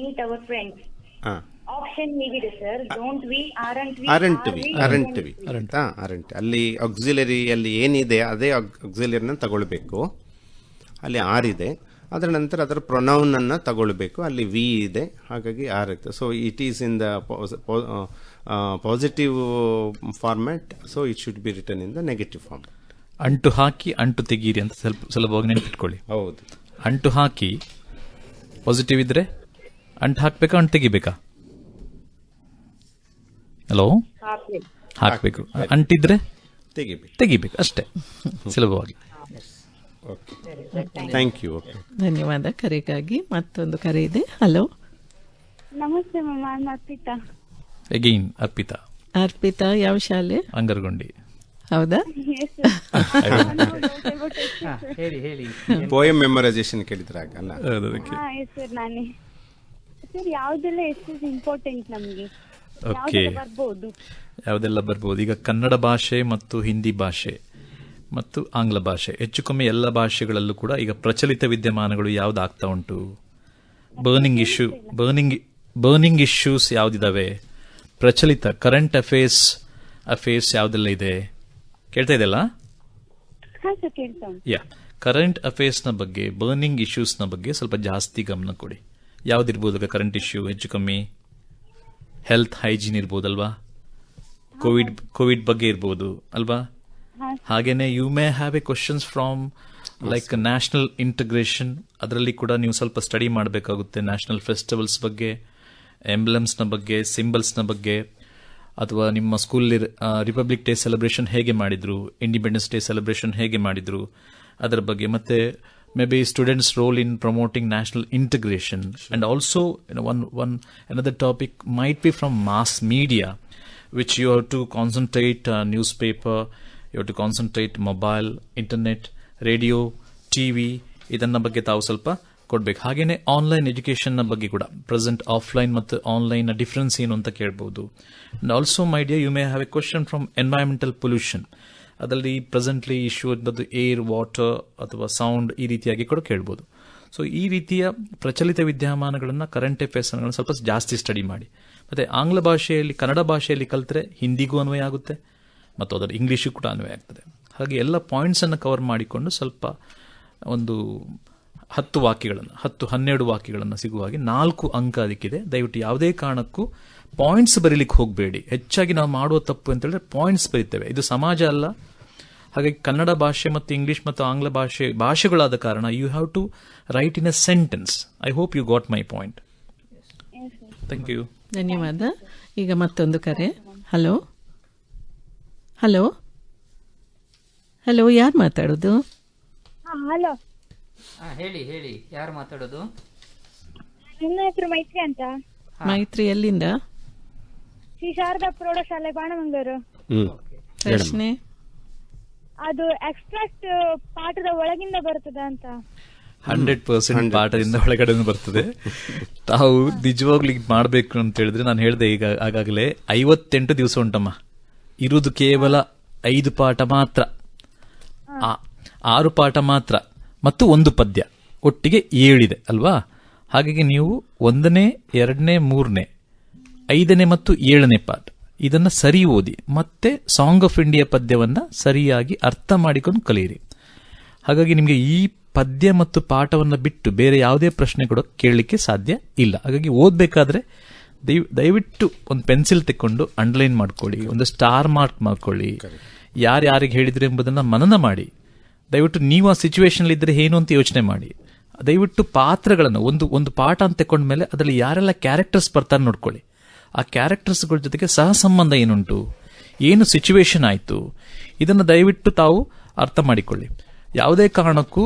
meet our friends. Option ಹೇಗಿದೆ sir? Don't we, aren't we. ಅಲ್ಲಿ ಆಕ್ಸಿಲರಿ ಅಲ್ಲಿ ಏನಿದೆ ಅದೇ ಆಕ್ಸಿಲರಿನ ತಗೊಳ್ಬೇಕು. ಅಲ್ಲಿ ಆರ್ ಇದೆ, ಅದರ ನಂತರ ಅದರ ಪ್ರೊನೌನ್ ಅನ್ನು ತಗೊಳ್ಬೇಕು. ಅಲ್ಲಿ ವಿ ಇದೆ, ಹಾಗಾಗಿ ಆರ್ ಇರುತ್ತೆ. So it is in the positive format. So it should be return in the negative format. ಅಂಟು ಹಾಕಿ ಅಂಟು ತೆಗೀರಿ ಅಂತ ಸುಲಭವಾಗಿ ನೆನಪಿಟ್ಕೊಳ್ಳಿ. ಹೌದು, ಅಂಟು ಹಾಕಿ ಪಾಸಿಟಿವ್ ಇದ್ರೆ ಅಂಟು ಹಾಕ್ಬೇಕಾ ಅಂಟು ತೆಗಿಬೇಕಾ? ಹಲೋ, ಹಾಕ್ಬೇಕು. ಅಂಟಿದ್ರೆ ತೆಗಿಬೇಕು ಅಷ್ಟೇ, ಸುಲಭವಾಗಿ. Thank you. ಧನ್ಯವಾದ ಕರೆಗಾಗಿ. ಮತ್ತೊಂದು ಕರೆ ಇದೆ. ಹಲೋ, ನಮಸ್ತೆ ಮ್ಯಾಮ್, ಅರ್ಪಿತಾ. ಅಗೈನ್ ಅರ್ಪಿತಾ, ಯಾವ ಶಾಲೆ? ಅಂಗರಗೊಂಡಿ. ಹೌದಾ? ಹೇಳಿ. ಪೋಯಮ್ ಮೆಮೊರೈಸೇಷನ್ ಕೇಳಿದ್ರಾಗ ಅಲ್ಲ? ಸರ್ ನಾನೇ. ಸರ್ ಯಾವುದೆಲ್ಲ ಎಷ್ಟು ಇಂಪಾರ್ಟೆಂಟ್ ನಮಗೆ? ಓಕೆ, ಯಾವುದೆಲ್ಲ ಬರ್ಬೋದು? ಈಗ ಕನ್ನಡ ಭಾಷೆ ಮತ್ತು ಹಿಂದಿ ಭಾಷೆ ಮತ್ತು ಆಂಗ್ಲ ಭಾಷೆ, ಹೆಚ್ಚು ಕಮ್ಮಿ ಎಲ್ಲ ಭಾಷೆಗಳಲ್ಲೂ ಕೂಡ ಈಗ ಪ್ರಚಲಿತ ವಿದ್ಯಮಾನಗಳು ಯಾವ್ದಾಗ್ತಾ ಉಂಟು? ಬರ್ನಿಂಗ್ ಇಶ್ಯೂಸ್ ಯಾವ್ದಿದಾವೆ? ಪ್ರಚಲಿತ ಕರೆಂಟ್ ಅಫೇರ್ಸ್ ಯಾವ್ದೆಲ್ಲ ಇದೆ? ಕೇಳ್ತಾ ಇದೆಯಲ್ಲ? ಕರೆಂಟ್ ಅಫೇರ್ಸ್ನ ಬಗ್ಗೆ, ಬರ್ನಿಂಗ್ ಇಶ್ಯೂಸ್ನ ಬಗ್ಗೆ ಸ್ವಲ್ಪ ಜಾಸ್ತಿ ಗಮನ ಕೊಡಿ. ಯಾವ್ದಿರ್ಬೋದು ಕರೆಂಟ್ ಇಶ್ಯೂ? ಹೆಚ್ಚು ಕಮ್ಮಿ ಹೆಲ್ತ್ ಹೈಜೀನ್ ಇರ್ಬೋದಲ್ವಾ? ಕೋವಿಡ್ ಬಗ್ಗೆ ಇರ್ಬೋದು ಅಲ್ವಾ? ಹಾಗೇನೆ you may have a questions from like national integration. ಅದರಲ್ಲಿ ಕೂಡ ನೀವು ಸ್ವಲ್ಪ ಸ್ಟಡಿ ಮಾಡಬೇಕಾಗುತ್ತೆ. ನ್ಯಾಷನಲ್ ಫೆಸ್ಟಿವಲ್ಸ್ ಬಗ್ಗೆ, ಎಂಬ್ಲಮ್ಸ್ನ ಬಗ್ಗೆ, ಸಿಂಬಲ್ಸ್ನ ಬಗ್ಗೆ. ಅಥವಾ ನಿಮ್ಮ ಸ್ಕೂಲ್ ರಿಪಬ್ಲಿಕ್ ಡೇ ಸೆಲೆಬ್ರೇಷನ್ ಹೇಗೆ ಮಾಡಿದ್ರು, ಇಂಡಿಪೆಂಡೆನ್ಸ್ ಡೇ ಸೆಲೆಬ್ರೇಷನ್ ಹೇಗೆ ಮಾಡಿದ್ರು ಅದರ ಬಗ್ಗೆ, ಮತ್ತೆ may be students role in promoting national integration, and also another topic might be from mass media, which you have to concentrate newspaper, you have to concentrate mobile, internet, radio, TV, ಇದನ್ನ ಬಗ್ಗೆ ತಾವು ಸ್ವಲ್ಪ ಕೊಡ್ಬೇಕು. ಹಾಗೇನೆ online education ನ ಬಗ್ಗೆ ಕೂಡ present offline ಮತ್ತು ಆನ್ಲೈನ್ ನ ಡಿಫರೆನ್ಸ್ ಏನು ಅಂತ ಕೇಳಬಹುದು. And also my dear, you may have a question from environmental pollution. ಅದರಲ್ಲಿ ಪ್ರೆಸೆಂಟ್ಲಿ ಇಶ್ಯೂ ಇದ್ದದ್ದು ಏರ್, ವಾಟರ್ ಅಥವಾ ಸೌಂಡ್, ಈ ರೀತಿಯಾಗಿ ಕೂಡ ಕೇಳಬಹುದು. ಸೊ ಈ ರೀತಿಯ ಪ್ರಚಲಿತ ವಿದ್ಯಮಾನಗಳನ್ನು, ಕರೆಂಟ್ ಅಫೇರ್ಸ್ಗಳನ್ನು ಸ್ವಲ್ಪ ಜಾಸ್ತಿ ಸ್ಟಡಿ ಮಾಡಿ. ಮತ್ತೆ ಆಂಗ್ಲ ಭಾಷೆಯಲ್ಲಿ, ಕನ್ನಡ ಭಾಷೆಯಲ್ಲಿ ಕಲಿತ್ರೆ ಹಿಂದಿಗೂ ಅನ್ವಯ ಆಗುತ್ತೆ ಮತ್ತು ಅದರ ಇಂಗ್ಲಿಷಿಗೂ ಕೂಡ ಅನ್ವಯ ಆಗ್ತದೆ. ಹಾಗೆ ಎಲ್ಲ ಪಾಯಿಂಟ್ಸ್ ಅನ್ನು ಕವರ್ ಮಾಡಿಕೊಂಡು ಸ್ವಲ್ಪ ಒಂದು 10 ವಾಕ್ಯಗಳನ್ನು, 10-12 ವಾಕ್ಯಗಳನ್ನು ಸಿಗುವಾಗಿ 4 ಅಂಕ ಅದಕ್ಕಿದೆ. ದಯವಿಟ್ಟು ಯಾವುದೇ ಕಾರಣಕ್ಕೂ ಪಾಯಿಂಟ್ಸ್ ಬರೀಲಿಕ್ಕೆ ಹೋಗಬೇಡಿ. ಹೆಚ್ಚಾಗಿ ನಾವು ಮಾಡುವ ತಪ್ಪು ಅಂತ ಹೇಳಿದ್ರೆ ಪಾಯಿಂಟ್ಸ್ ಬರೀತೇವೆ. ಇದು ಸಮಾಜ ಅಲ್ಲ. ಹಾಗಾಗಿ ಕನ್ನಡ ಭಾಷೆ ಮತ್ತು ಇಂಗ್ಲಿಷ್ ಮತ್ತು ಆಂಗ್ಲ ಭಾಷೆಗಳಾದ ಕಾರಣ you have to write in a sentence. I hope you got my point. Thank you. ಧನ್ಯವಾದ. ಈಗ ಮತ್ತೊಂದು ಕರೆ. ಹಲೋ ಹಲೋ ಹಲೋ, ಯಾರು ಮಾತಾಡೋದು? ಹಲೋ, ಹೇಳಿ ಹೇಳಿ, ಯಾರು ಮಾತಾಡೋದು? ನನ್ನ ಹೆಸರು ಮೈತ್ರಿ ಅಂತ. ಮೈತ್ರಿ, ಎಲ್ಲಿಂದ? ಶ್ರೀ ಶಾರದಾ ಪ್ರೌಢಶಾಲೆ ಬಾಣಮಂಗಳೂರು. ಪ್ರಶ್ನೆ? ಅದು ಎಕ್ಸ್ಟ್ರಾಕ್ಟ್ ಪಾಠದ ಒಳಗಿಂದ ಬರ್ತದ ಅಂತ. 100% ಪಾಠದಿಂದ ಒಳಗಡೆ ಬರ್ತದೆ. ತಾವು ನಿಜವಾಗ್ಲಿ ಮಾಡಬೇಕು ಅಂತ ಹೇಳಿದ್ರೆ, ನಾನು ಹೇಳಿದೆ ಈಗ ಆಗಾಗಲೇ 58 ದಿವಸ ಉಂಟಮ್ಮ. ಇರುವುದು ಕೇವಲ 5 ಪಾಠ ಮಾತ್ರ, 6 ಪಾಠ ಮಾತ್ರ ಮತ್ತು 1 ಪದ್ಯ, ಒಟ್ಟಿಗೆ 7 ಇದೆ ಅಲ್ವಾ? ಹಾಗಾಗಿ ನೀವು 1ನೇ, 2ನೇ, 3ನೇ, 5ನೇ ಮತ್ತು 7ನೇ ಪಾಠ ಇದನ್ನ ಸರಿ ಓದಿ, ಮತ್ತೆ ಸಾಂಗ್ ಆಫ್ ಇಂಡಿಯಾ ಪದ್ಯವನ್ನ ಸರಿಯಾಗಿ ಅರ್ಥ ಮಾಡಿಕೊಂಡು ಕಲಿಯಿರಿ. ಹಾಗಾಗಿ ನಿಮಗೆ ಈ ಪದ್ಯ ಮತ್ತು ಪಾಠವನ್ನು ಬಿಟ್ಟು ಬೇರೆ ಯಾವುದೇ ಪ್ರಶ್ನೆ ಕೂಡ ಕೇಳಲಿಕ್ಕೆ ಸಾಧ್ಯ ಇಲ್ಲ. ಹಾಗಾಗಿ ಓದಬೇಕಾದ್ರೆ ದಯವಿಟ್ಟು ಒಂದು ಪೆನ್ಸಿಲ್ ತೆಕ್ಕೊಂಡು ಅಂಡರ್ಲೈನ್ ಮಾಡ್ಕೊಳ್ಳಿ, ಒಂದು ಸ್ಟಾರ್ ಮಾರ್ಕ್ ಮಾಡ್ಕೊಳ್ಳಿ, ಯಾರ್ಯಾರಿಗೆ ಹೇಳಿದ್ರೆ ಎಂಬುದನ್ನು ಮನನ ಮಾಡಿ. ದಯವಿಟ್ಟು ನೀವು ಆ ಸಿಚುವೇಶನ್ ಇದ್ರೆ ಏನು ಅಂತ ಯೋಚನೆ ಮಾಡಿ. ದಯವಿಟ್ಟು ಪಾತ್ರಗಳನ್ನು ಒಂದು ಪಾಠ ಅಂತ ತೆಕೊಂಡ ಮೇಲೆ ಅದರಲ್ಲಿ ಯಾರೆಲ್ಲ ಕ್ಯಾರೆಕ್ಟರ್ಸ್ ಬರ್ತಾರೆ ನೋಡ್ಕೊಳ್ಳಿ. ಆ ಕ್ಯಾರೆಕ್ಟರ್ಸ್ಗಳ ಜೊತೆಗೆ ಸಹ ಸಂಬಂಧ ಏನುಂಟು, ಏನು ಸಿಚುವೇಶನ್ ಆಯಿತು, ಇದನ್ನು ದಯವಿಟ್ಟು ತಾವು ಅರ್ಥ ಮಾಡಿಕೊಳ್ಳಿ. ಯಾವುದೇ ಕಾರಣಕ್ಕೂ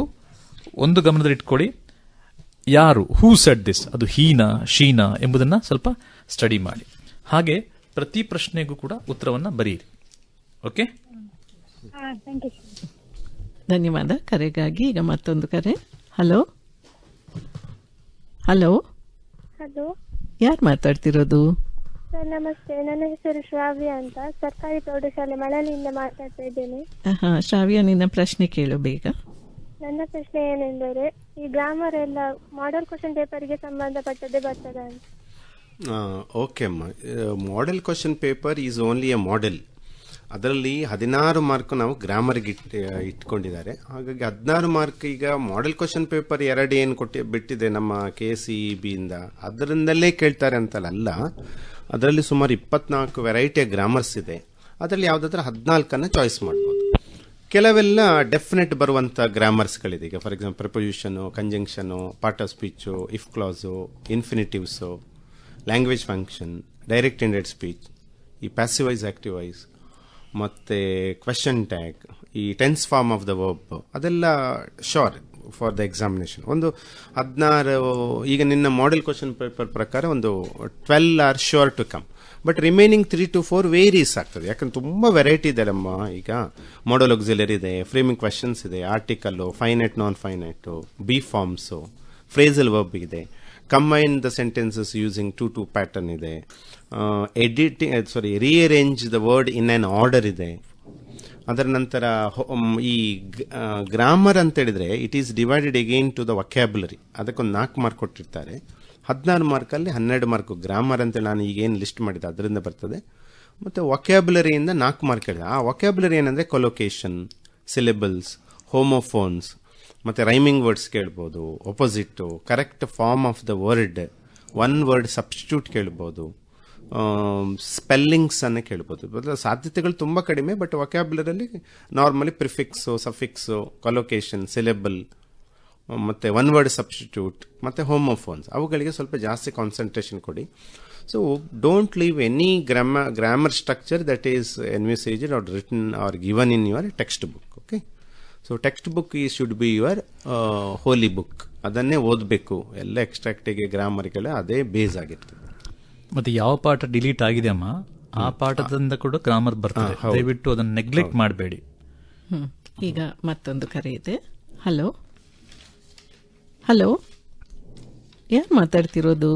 ಒಂದು ಗಮನದಲ್ಲಿಟ್ಕೊಳ್ಳಿ, ಯಾರು, ಹೂ ಸೆಡ್ ದಿಸ್, ಅದು ಹೀನಾ ಶೀನಾ ಎಂಬುದನ್ನು ಸ್ವಲ್ಪ ಸ್ಟಡಿ ಮಾಡಿ. ಹಾಗೆ ಪ್ರತಿ ಪ್ರಶ್ನೆಗೂ ಕೂಡ ಉತ್ತರವನ್ನು ಬರೆಯಿರಿ. ಓಕೆ, ಧನ್ಯವಾದ ಕರೆಗಾಗಿ. ಈಗ ಮತ್ತೊಂದು ಕರೆ. ಹಲೋ ಹಲೋ ಹಲೋ, ಯಾರು ಮಾತಾಡ್ತಿರೋದು? ಸರ್ ನಮಸ್ತೆ, ನನ್ನ ಹೆಸರು ಶ್ರಾವ್ಯ ಅಂತ, ಸರ್ಕಾರಿ ಪ್ರೌಢಶಾಲೆ ಮಳಲಿಯಿಂದ ಮಾತಾಡ್ತಾ ಇದ್ದೇನೆ. ಶ್ರಾವ್ಯ, ನಿನ್ನ ಪ್ರಶ್ನೆ ಕೇಳು ಬೇಗ. ನನ್ನ ಪ್ರಶ್ನೆ ಏನೆಂದರೆ, ಈ ಗ್ರಾಮರ್ ಎಲ್ಲ ಮಾಡೆಲ್ ಕ್ವಶನ್ ಪೇಪರ್ಗೆ ಸಂಬಂಧಪಟ್ಟದ್ದೇ ಬರ್ತದ ಅಂತ. ಓಕೆ ಅಮ್ಮ, model question paper is only A model. ಅದರಲ್ಲಿ 16 ಮಾರ್ಕ್ ನಾವು ಗ್ರಾಮರ್ಗೆ ಇಟ್ಕೊಂಡಿದ್ದಾರೆ. ಹಾಗಾಗಿ 16 ಮಾರ್ಕ್ ಈಗ ಮಾಡೆಲ್ ಕ್ವಶನ್ ಪೇಪರ್ 2 ಏನು ಬಿಟ್ಟಿದೆ ನಮ್ಮ KCEB ಇಂದ, ಅದರಿಂದಲೇ ಕೇಳ್ತಾರೆ ಅಂತಲ್ಲ. ಅದರಲ್ಲಿ ಸುಮಾರು 24 ವೆರೈಟಿಯ ಗ್ರಾಮರ್ಸ್ ಇದೆ. ಅದರಲ್ಲಿ ಯಾವುದಾದ್ರೂ 14 ಚಾಯ್ಸ್ ಮಾಡ್ಬೋದು. ಕೆಲವೆಲ್ಲ ಡೆಫಿನೆಟ್ ಬರುವಂಥ ಗ್ರಾಮರ್ಸ್ಗಳಿದೆ. ಈಗ for example preposition, conjunction, part of speech, if clause, infinitives, language function, direct ಇಂಡೆಡ್ ಸ್ಪೀಚ್, ಈ ಪ್ಯಾಸಿವೈಸ್ ಆಕ್ಟಿವೈಸ್, ಮತ್ತು ಕ್ವೆಶನ್ ಟ್ಯಾಗ್, ಈ tense form of the verb, ಅದೆಲ್ಲ ಶೋರ್ ಫಾರ್ ದ ಎಕ್ಸಾಮಿನೇಷನ್. ಒಂದು 16, ಈಗ ನಿನ್ನ ಮಾಡೆಲ್ ಕ್ವಶನ್ ಪೇಪರ್ ಪ್ರಕಾರ ಒಂದು 12 are sure to come. But remaining 3 to 4 varies ಆಗ್ತದೆ. ಯಾಕಂದ್ರೆ ತುಂಬ ವೆರೈಟಿ ಇದೆ ಅಲ್ಲಮ್ಮ. ಈಗ ಮಾಡೆಲ್ ಆಕ್ಸಿಲರಿ ಇದೆ, ಫ್ರೇಮಿಂಗ್ ಕ್ವೆಶನ್ಸ್ ಇದೆ, article, finite, non finite, be forms, phrasal verb ಇದೆ, combine the sentences using 2-2 pattern ಇದೆ, rearrange the word in an order ಇದೆ. ಅದರ ನಂತರ ಈ ಗ್ರಾಮರ್ ಅಂತ ಹೇಳಿದ್ರೆ it is divided again to the vocabulary. ಅದಕ್ಕೊಂದು 4 ಮಾರ್ಕ್ ಕೊಟ್ಟಿರ್ತಾರೆ. 16 ಮಾರ್ಕಲ್ಲಿ 12 ಮಾರ್ಕ್ ಗ್ರಾಮರ್ ಅಂತೇಳಿ ನಾನು ಈಗೇನು ಲಿಸ್ಟ್ ಮಾಡಿದೆ ಅದರಿಂದ ಬರ್ತದೆ. ಮತ್ತು ವೊಕ್ಯಾಬ್ಯುಲರಿಯಿಂದ 4 ಮಾರ್ಕ್ ಹೇಳಿದೆ. ಆ ವೊಕ್ಯಾಬ್ಯುಲರಿ ಏನಂದರೆ ಕೊಲೊಕೇಶನ್, ಸಿಲೆಬಲ್ಸ್, ಹೋಮೋಫೋನ್ಸ್, ಮತ್ತು ರೈಮಿಂಗ್ ವರ್ಡ್ಸ್ ಕೇಳ್ಬೋದು, opposite, correct form of the word, 1 word substitute ಕೇಳ್ಬೋದು, ಸ್ಪೆಲ್ಲಿಂಗ್ಸ್ ಅನ್ನು ಕೇಳ್ಬೋದು. ಸಾಧ್ಯತೆಗಳು ತುಂಬ ಕಡಿಮೆ. ಬಟ್ ವೊಕ್ಯಾಬ್ಯುಲರಲ್ಲಿ normally prefix, suffix, collocation, syllable, ಮತ್ತು 1 ವರ್ಡ್ ಸಬ್ಸ್ಟಿಟ್ಯೂಟ್ ಮತ್ತು ಹೋಮೋಫೋನ್ಸ್, ಅವುಗಳಿಗೆ ಸ್ವಲ್ಪ ಜಾಸ್ತಿ ಕಾನ್ಸಂಟ್ರೇಷನ್ ಕೊಡಿ. So don't leave any grammar structure that is envisaged or written or given in your textbook. Okay. So textbook should be your holy book. ಅದನ್ನೇ ಓದಬೇಕು. ಎಲ್ಲ ಎಕ್ಸ್ಟ್ರಾಕ್ಟಿಗೆ ಗ್ರಾಮರ್ಗೆಲ್ಲ ಅದೇ ಬೇಸ್ ಆಗಿರ್ತದೆ. ಮತ್ತೆ ಯಾವ ಪಾಠ ಡಿಲೀಟ್ ಆಗಿದೆ ಅಮ್ಮ ಆ ಪಾಠದಿಂದ ಕೂಡ ಗ್ರಾಮರ್ ಬರ್ತದೆ. ದಯವಿಟ್ಟು ಅದನ್ನು ನೆಗ್ಲೆಕ್ಟ್ ಮಾಡಬೇಡಿ. ಈಗ ಮತ್ತೊಂದು ಕರೆ ಇದೆ. ಹಲೋ ಹಲೋ, ಯಾರು ಮಾತಾಡ್ತಿರೋದು?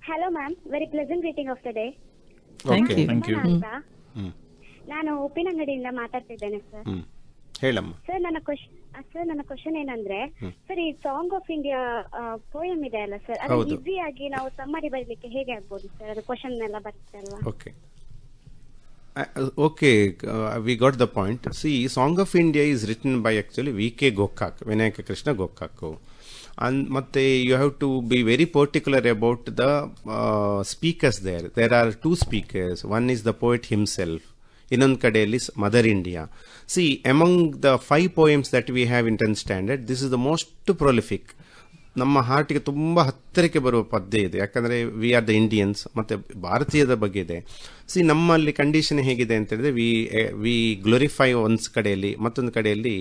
Hello ma'am, very pleasant greeting of the day. Thank you. ನಾನು ಉಪ್ಪಿನಂಗಡಿಯಿಂದ ಮಾತಾಡ್ತಿದ್ದೇನೆ ಸರ್. ಹೇಳಮ್ಮ. ಸರ್ ನನ್ನ ಕ್ವಶನ್ ಏನಂದ್ರೆ, ಸರ್ ಈ ಸಾಂಗ್ ಆಫ್ ಇಂಡಿಯಾ ಪೋಯಮ್ ಇದೆ ಅಲ್ಲ ಸರ್, ಅದು ಈಸಿ ಆಗಿ ನಾವು ಸಮ್ಮರಿ ಬರೀಲಿಕ್ಕೆ ಹೇಗೆ ಆಗ್ಬೋದು ಸರ್? ಅದು ಕ್ವಶನ್ ಎಲ್ಲ ಬರುತ್ತೆ ಅಲ್ವಾ? Okay, we got the point. See, Song of India is written by actually V.K. Gokak, Vinayaka Krishna Gokak. And matte you have to be very particular about the speakers there. There are two speakers. One is the poet himself. Innond kadeli Mother India. See, among the 5 poems that we have in 10th standard, this is the most prolific. ನಮ್ಮ ಹಾರ್ಟ್ಗೆ ತುಂಬ ಹತ್ತಿರಕ್ಕೆ ಬರುವ ಪದ್ಯ ಇದೆ. ಯಾಕಂದರೆ we are the Indians ಮತ್ತು ಭಾರತೀಯದ ಬಗ್ಗೆ ಇದೆ. ಸಿ ನಮ್ಮಲ್ಲಿ ಕಂಡೀಷನ್ ಹೇಗಿದೆ ಅಂತ ಹೇಳಿದ್ರೆ ವಿ ಗ್ಲೋರಿಫೈ ಒಂದು ಕಡೆಯಲ್ಲಿ, ಮತ್ತೊಂದು ಕಡೆಯಲ್ಲಿ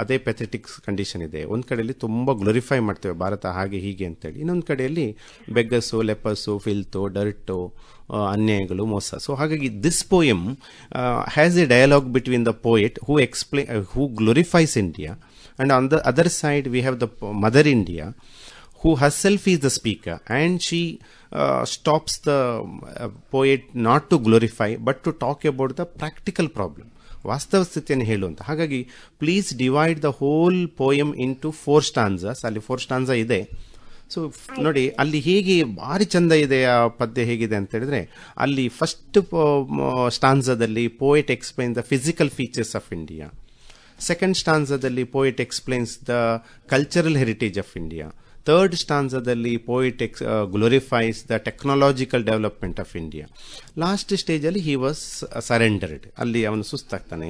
ಅದೇ ಪೆಥೆಟಿಕ್ಸ್ ಕಂಡೀಷನ್ ಇದೆ. ಒಂದು ಕಡೆಯಲ್ಲಿ ತುಂಬ ಗ್ಲೋರಿಫೈ ಮಾಡ್ತೇವೆ ಭಾರತ ಹಾಗೆ ಹೀಗೆ ಅಂತೇಳಿ, ಇನ್ನೊಂದು ಕಡೆಯಲ್ಲಿ ಬೆಗ್ಗಸ್ಸು, ಲೆಪಸ್ಸು, ಫಿಲ್ತು, ಡರ್ಟು, ಅನ್ಯಾಯಗಳು, ಮೋಸ. ಸೊ ಹಾಗಾಗಿ this poem has a dialogue between the poet who glorifies India, and on the other side we have the Mother India who herself is the speaker, and she stops the poet not to glorify but to talk about the practical problem, ವಾಸ್ತವ ಸ್ಥಿತಿಯನ್ನು ಹೇಳುವಂತ. ಹಾಗಾಗಿ please divide the whole poem into 4 ಸ್ಟಾನ್ಸಸ್. ಅಲ್ಲಿ 4 stanza ಇದೆ. So ನೋಡಿ ಅಲ್ಲಿ ಹೇಗೆ ಭಾರಿ ಚಂದ ಇದೆ ಆ ಪದ್ಯ ಹೇಗಿದೆ ಅಂತ ಹೇಳಿದ್ರೆ, ಅಲ್ಲಿ ಫಸ್ಟ್ ಸ್ಟಾನ್ಸದಲ್ಲಿ poet explain the physical features of India. Second stanzadalli poet explains the cultural heritage of India. Third stanzadalli poet glorifies the technological development of India. Last stage ಅಲ್ಲಿ he was surrendered. ಅಲ್ಲಿ ಅವನು ಸುಸ್ತಾಗ್ತಾನೆ.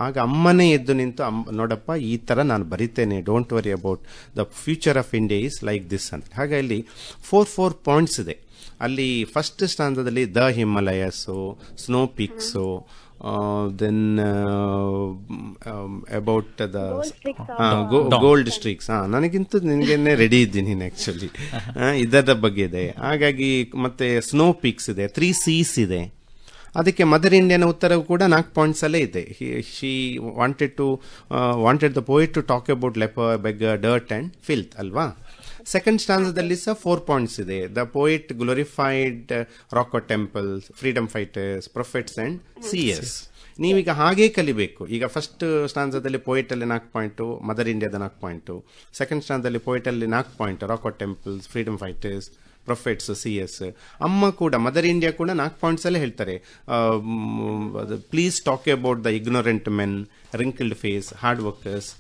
ಆಗ ಅಮ್ಮನೇ ಎದ್ದು ನಿಂತು, ನೋಡಪ್ಪ ಈ ಥರ ನಾನು ಬರಿತೇನೆ, don't worry about the future of India is like this ಅಂತ. ಹಾಗೆ ಅಲ್ಲಿ 4 ಪಾಯಿಂಟ್ಸ್ ಇದೆ. ಅಲ್ಲಿ ಫಸ್ಟ್ ಸ್ಟಾನ್ಸದಲ್ಲಿ the Himalayas, snow peaks, then about the gold streaks. ನನಗಿಂತ ನಿನಗೇನೆ ರೆಡಿ ಇದ್ದೀನಿ ಆಕ್ಚುಲಿ. ಇದರ ಬಗ್ಗೆ ಇದೆ. ಹಾಗಾಗಿ ಮತ್ತೆ ಸ್ನೋ ಪೀಕ್ಸ್ ಇದೆ, 3 C's ಇದೆ. ಅದಕ್ಕೆ ಮದರ್ ಇಂಡಿಯನ್ ಉತ್ತರವು ಕೂಡ 4 ಪಾಯಿಂಟ್ಸ್ ಅಲ್ಲೇ ಇದೆ. She wanted the poet to talk about leper, beggar, dirt and filth ಅಲ್ವಾ. ಸೆಕೆಂಡ್ ಸ್ಟಾನ್ಸದಲ್ಲಿ ಸಹ 4 ಪಾಯಿಂಟ್ಸ್ ಇದೆ. The poet glorified rock temples, freedom fighters, prophets and seers. ನೀವೀಗ ಹಾಗೇ ಕಲಿಬೇಕು. ಈಗ ಫಸ್ಟ್ ಸ್ಟಾನ್ಸದಲ್ಲಿ ಪೋಯೆಟ್ ಅಲ್ಲಿ 4 ಪಾಯಿಂಟು, ಮದರ್ ಇಂಡಿಯಾದ 4 ಪಾಯಿಂಟು. ಸೆಕೆಂಡ್ ಸ್ಟಾನ್ಸದಲ್ಲಿ ಪೋಯೆಟ್ ಅಲ್ಲಿ 4 point, rock temples, freedom fighters, prophets, ಸಿಎಸ್. ಅಮ್ಮ ಕೂಡ ಮದರ್ ಇಂಡಿಯಾ ಕೂಡ 4 ಪಾಯಿಂಟ್ಸ್ ಅಲ್ಲೇ ಹೇಳ್ತಾರೆ. Please talk about the ignorant men, wrinkled face, hard workers,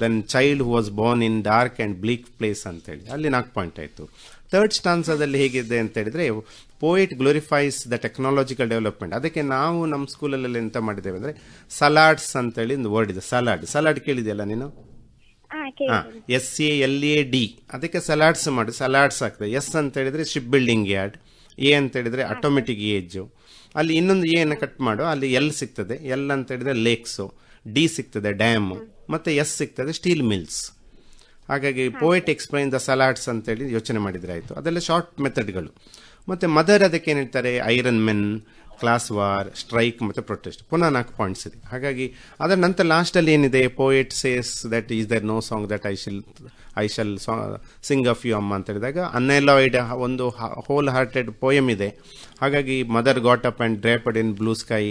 then child who was born in dark and bleak place ಅಂತ ಹೇಳಿ ಅಲ್ಲಿ 4 ಪಾಯಿಂಟ್ ಆಯಿತು. ಥರ್ಡ್ ಸ್ಟಾನ್ಸದಲ್ಲಿ ಹೇಗಿದೆ ಅಂತ ಹೇಳಿದ್ರೆ, poet glorifies the technological development. ಅದಕ್ಕೆ ನಾವು ನಮ್ಮ ಸ್ಕೂಲಲ್ಲಿ ಎಂತ ಮಾಡಿದ್ದೇವೆ ಅಂದರೆ ಸಲಾಡ್ಸ್ ಅಂತೇಳಿ ಒಂದು ವರ್ಡ್ ಇದೆ. ಸಲಾಡ್ ಕೇಳಿದೆಯಲ್ಲ ನೀನು? SALAD. ಅದಕ್ಕೆ ಸಲಾಡ್ಸ್ ಮಾಡಿ, ಸಲಾಡ್ಸ್ ಆಗ್ತದೆ. ಎಸ್ ಅಂತ ಹೇಳಿದ್ರೆ ಶಿಪ್ ಬಿಲ್ಡಿಂಗ್ ಯಾರ್ಡ್, ಎ ಅಂತ ಹೇಳಿದ್ರೆ ಆಟೋಮೆಟಿಕ್ ಏಜು, ಅಲ್ಲಿ ಇನ್ನೊಂದು ಎ ಅನ್ನು ಕಟ್ ಮಾಡು, ಅಲ್ಲಿ ಎಲ್ ಸಿಗ್ತದೆ. ಎಲ್ ಅಂತ ಹೇಳಿದ್ರೆ ಲೇಕ್ಸು, ಡಿ ಸಿಗ್ತದೆ ಡ್ಯಾಮ್, ಮತ್ತೆ ಎಸ್ ಸಿಗ್ತದೆ ಸ್ಟೀಲ್ ಮಿಲ್ಸ್. ಹಾಗಾಗಿ ಪೋಯೆಟ್ ಎಕ್ಸ್ಪ್ಲೈನ್ ದ ಸಲಾಡ್ಸ್ ಅಂತೇಳಿ ಯೋಚನೆ ಮಾಡಿದ್ರೆ ಆಯಿತು. ಅದೆಲ್ಲ ಶಾರ್ಟ್ ಮೆಥಡ್ಗಳು. ಮತ್ತು ಮದರ್ ಅದಕ್ಕೆ ಏನು ಹೇಳ್ತಾರೆ, iron men, class war, strike ಮತ್ತು ಪ್ರೊಟೆಸ್ಟ್. ಪುನಃ 4 ಪಾಯಿಂಟ್ಸ್ ಇದೆ. ಹಾಗಾಗಿ ಅದರ ನಂತರ ಲಾಸ್ಟಲ್ಲಿ ಏನಿದೆ, poet says that is there no song that I shall sing of you ಅಮ್ಮ ಅಂತ ಹೇಳಿದಾಗ ಅನ್ಎಲಾಯ್ಡ್ ಒಂದು ಹೋಲ್ ಹಾರ್ಟೆಡ್ ಪೋಯಮ್ ಇದೆ. ಹಾಗಾಗಿ mother got up and draped in blue sky,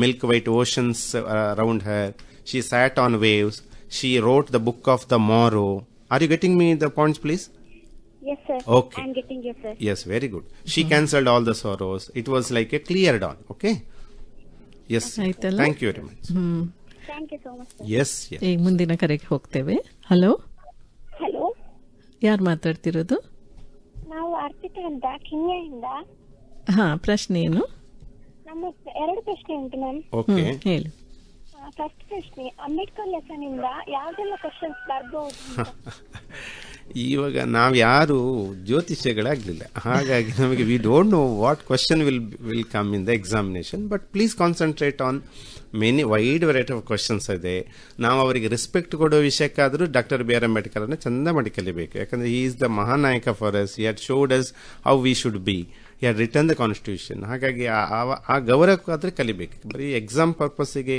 milk white oceans around her, she sat on waves, she wrote the book of the morrow. Are you getting me the points, please? Yes, sir. Okay. I'm getting you, sir. Yes, very good. She cancelled all the sorrows. It was like a clear dawn. Okay? Yes. Thank you very much. Thank you so much, sir. Yes, yes. ಈಗ ಮುಂದಿನ ಕರೆಗೆ ಹೋಗ್ತೇವೆ. Hello, ಯಾರು ಮಾತಾಡ್ತಿರೋದು? ನಾವು ಅರ್ಪಿತಾ ಅಂತ ಕಿನ್ಯದಿಂದ. ಪ್ರಶ್ನೆ ಏನು? ನಮ್ಮ 2 ಪ್ರಶ್ನೆ ಉಂಟು ಮ್ಯಾಮ್. ಓಕೆ, ಹೇಳಿ. ಫಸ್ಟ್ ಪ್ರಶ್ನೆ, ಅಂಬೇಡ್ಕರ್ ಲೆಸನ್ ಇಂದ ಯಾವ್ದೆಲ್ಲ ಕ್ವಶನ್ಸ್ ಬರ್ಬೋದು? ಇವಾಗ ನಾವು ಯಾರು ಜ್ಯೋತಿಷ್ಯಗಳಾಗಲಿಲ್ಲ, ಹಾಗಾಗಿ ನಮಗೆ we don't know what question will come in the examination. But please concentrate on many wide variety of questions ಇದೆ. ನಾವು ಅವರಿಗೆ ರೆಸ್ಪೆಕ್ಟ್ ಕೊಡೋ ವಿಷಯಕ್ಕಾದರೂ ಡಾಕ್ಟರ್ ಬಿ ಆರ್ ಅಂಬೇಡ್ಕರ್ ಅನ್ನು ಚಂದ ಮಾಡಿ ಕಲಿಬೇಕು. ಯಾಕಂದರೆ he is the Mahanayaka for us. He had showed us how we should be. He had return the constitution. ಹಾಗಾಗಿ ಆ ಗೌರವಕ್ಕಾದರೆ ಕಲಿಬೇಕು. ಬರೀ ಎಕ್ಸಾಮ್ ಪರ್ಪಸ್ಸಿಗೆ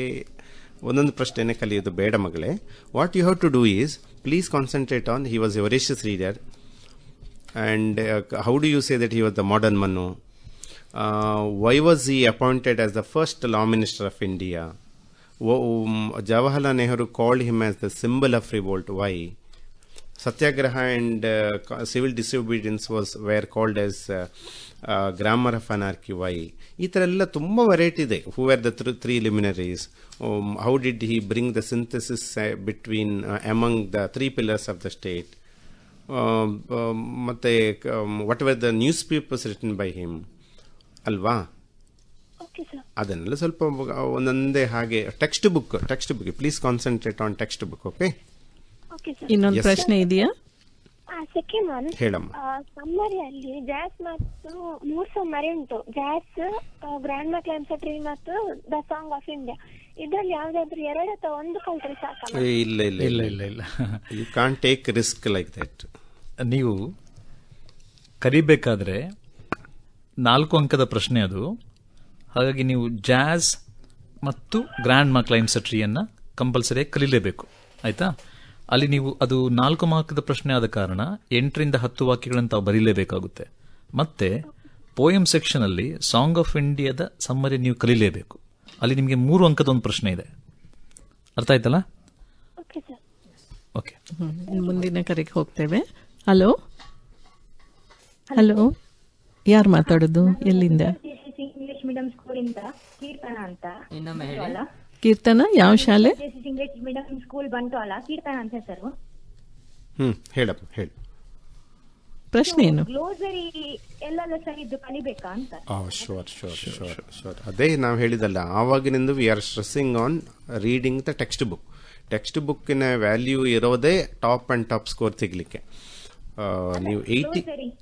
ಒಂದೊಂದು ಪ್ರಶ್ನೆನೇ ಕಲಿಯೋದು ಬೇಡ ಮಗಳೇ. What you have to do is please concentrate on he was a voracious reader and how do you say that he was the modern Manu. Why was he appointed as the first law minister of India? Jawaharlal Nehru called him as the symbol of revolt. Why? Satyagraha and civil disobedience were called as grammar of anarchy. Why? ಈ ಥರ ಎಲ್ಲ ತುಂಬ variety ಇದೆ. Who are the three luminaries? How did he bring the synthesis between among the three pillars of the state? ಮತ್ತೆ what were the newspapers written by him? ಅಲ್ವಾ? ಅದನ್ನೆಲ್ಲ ಸ್ವಲ್ಪ ಒಂದೊಂದೇ ಹಾಗೆ text book please concentrate on text book. Okay, ಇನ್ನೊಂದು ಪ್ರಶ್ನೆ ಇದೆಯಾ? Second one, ಹೇಳಮ್ಮ. ಸಮ್ಮರಿಯಲ್ಲಿ ಜಾಸ್ ಮತ್ತು 3 ಸಮ್ಮರಿ ಉಂಟು. ಜಾಸ್, ಗ್ರ್ಯಾಂಡ್ ಮಾ ಕ್ಲೈಮ್ಸಟ್ರಿ ಮತ್ತು ದ ಸಾಂಗ್ ಆಫ್ ಇಂಡಿಯಾ. ಇದರಲ್ಲಿ ಯಾವ್ದಾದ್ರು 2 ಅಥವಾ 1 ಕಲ್ತ್ರೆ ಸಾಕ? ಇಲ್ಲ, you can't take risk like that. ನೀವು ಕರಿಬೇಕಾದ್ರೆ 4 ಅಂಕದ ಪ್ರಶ್ನೆ ಅದು. ಹಾಗಾಗಿ ನೀವು ಜಾಜ್ ಮತ್ತು ಗ್ರ್ಯಾಂಡ್ ಮಾ ಕ್ಲೈಮ್ಸಟ್ರಿಯನ್ನು ಕಂಪಲ್ಸರಿಯಾಗಿ ಕಲೀಲೇಬೇಕು, ಆಯಿತಾ? ಅಲ್ಲಿ ನೀವು ಅದು 4 ಮಾರ್ಕ್ದ ಪ್ರಶ್ನೆ ಆದ ಕಾರಣ 8ರಿಂದ 10 ವಾಕ್ಯಗಳನ್ನು ತಾವು ಬರೀಲೇಬೇಕಾಗುತ್ತೆ. ಮತ್ತೆ ಪೋಯಮ್ ಸೆಕ್ಷನಲ್ಲಿ ಸಾಂಗ್ ಆಫ್ ಇಂಡಿಯಾದ ಸಮ್ಮರಿ ನೀವು ಕಲೀಲೇಬೇಕು. ಅಲ್ಲಿ ನಿಮಗೆ 3 ಅಂಕದ ಒಂದು ಪ್ರಶ್ನೆ ಇದೆ. ಅರ್ಥ ಆಯ್ತಲ್ಲ? ಓಕೆ, ಮುಂದಿನ ಕರೆಗೆ ಹೋಗ್ತೇವೆ. ಹಲೋ, ಯಾರು ಮಾತಾಡೋದು? ಎಲ್ಲಿಂದ? ಇಂಗ್ಲಿಷ್ ಮೀಡಿಯಂ ಸ್ಕೂಲಿಂದ ಕೀರ್ತನ ಅಂತ. ಇನ್ನೊಮ್ಮೆ ಹೇಳಿ. ಕೀರ್ತನ, ಯಾವ ಶಾಲೆ? English medium school Bantwal. Keerthana ಅಂತ ಹೆಸರು. ಹೇಳಪ್ಪ, ಹೇಳಿ. ಪ್ರಶ್ನೆ ಏನು? ಗ್ಲೋಸರಿ ಎಲ್ಲ ಸರಿ ಇದ್ದು ಕಲಿಬೇಕಾ ಅಂತ. ಶೋರ್. ಅದೇ ನಾವು ಹೇಳಿದಲ್ಲ ಆವಾಗಿನಿಂದ we are stressing on reading the textbook. Text ಬುಕ್ಕಿನ ವ್ಯಾಲ್ಯೂ ಇರೋದೇ ಟಾಪ್ ಅಂಡ್ ಟಾಪ್ ಸ್ಕೋರ್ ತೆಗಿಲಿಕ್ಕೆ. ನೀವು 80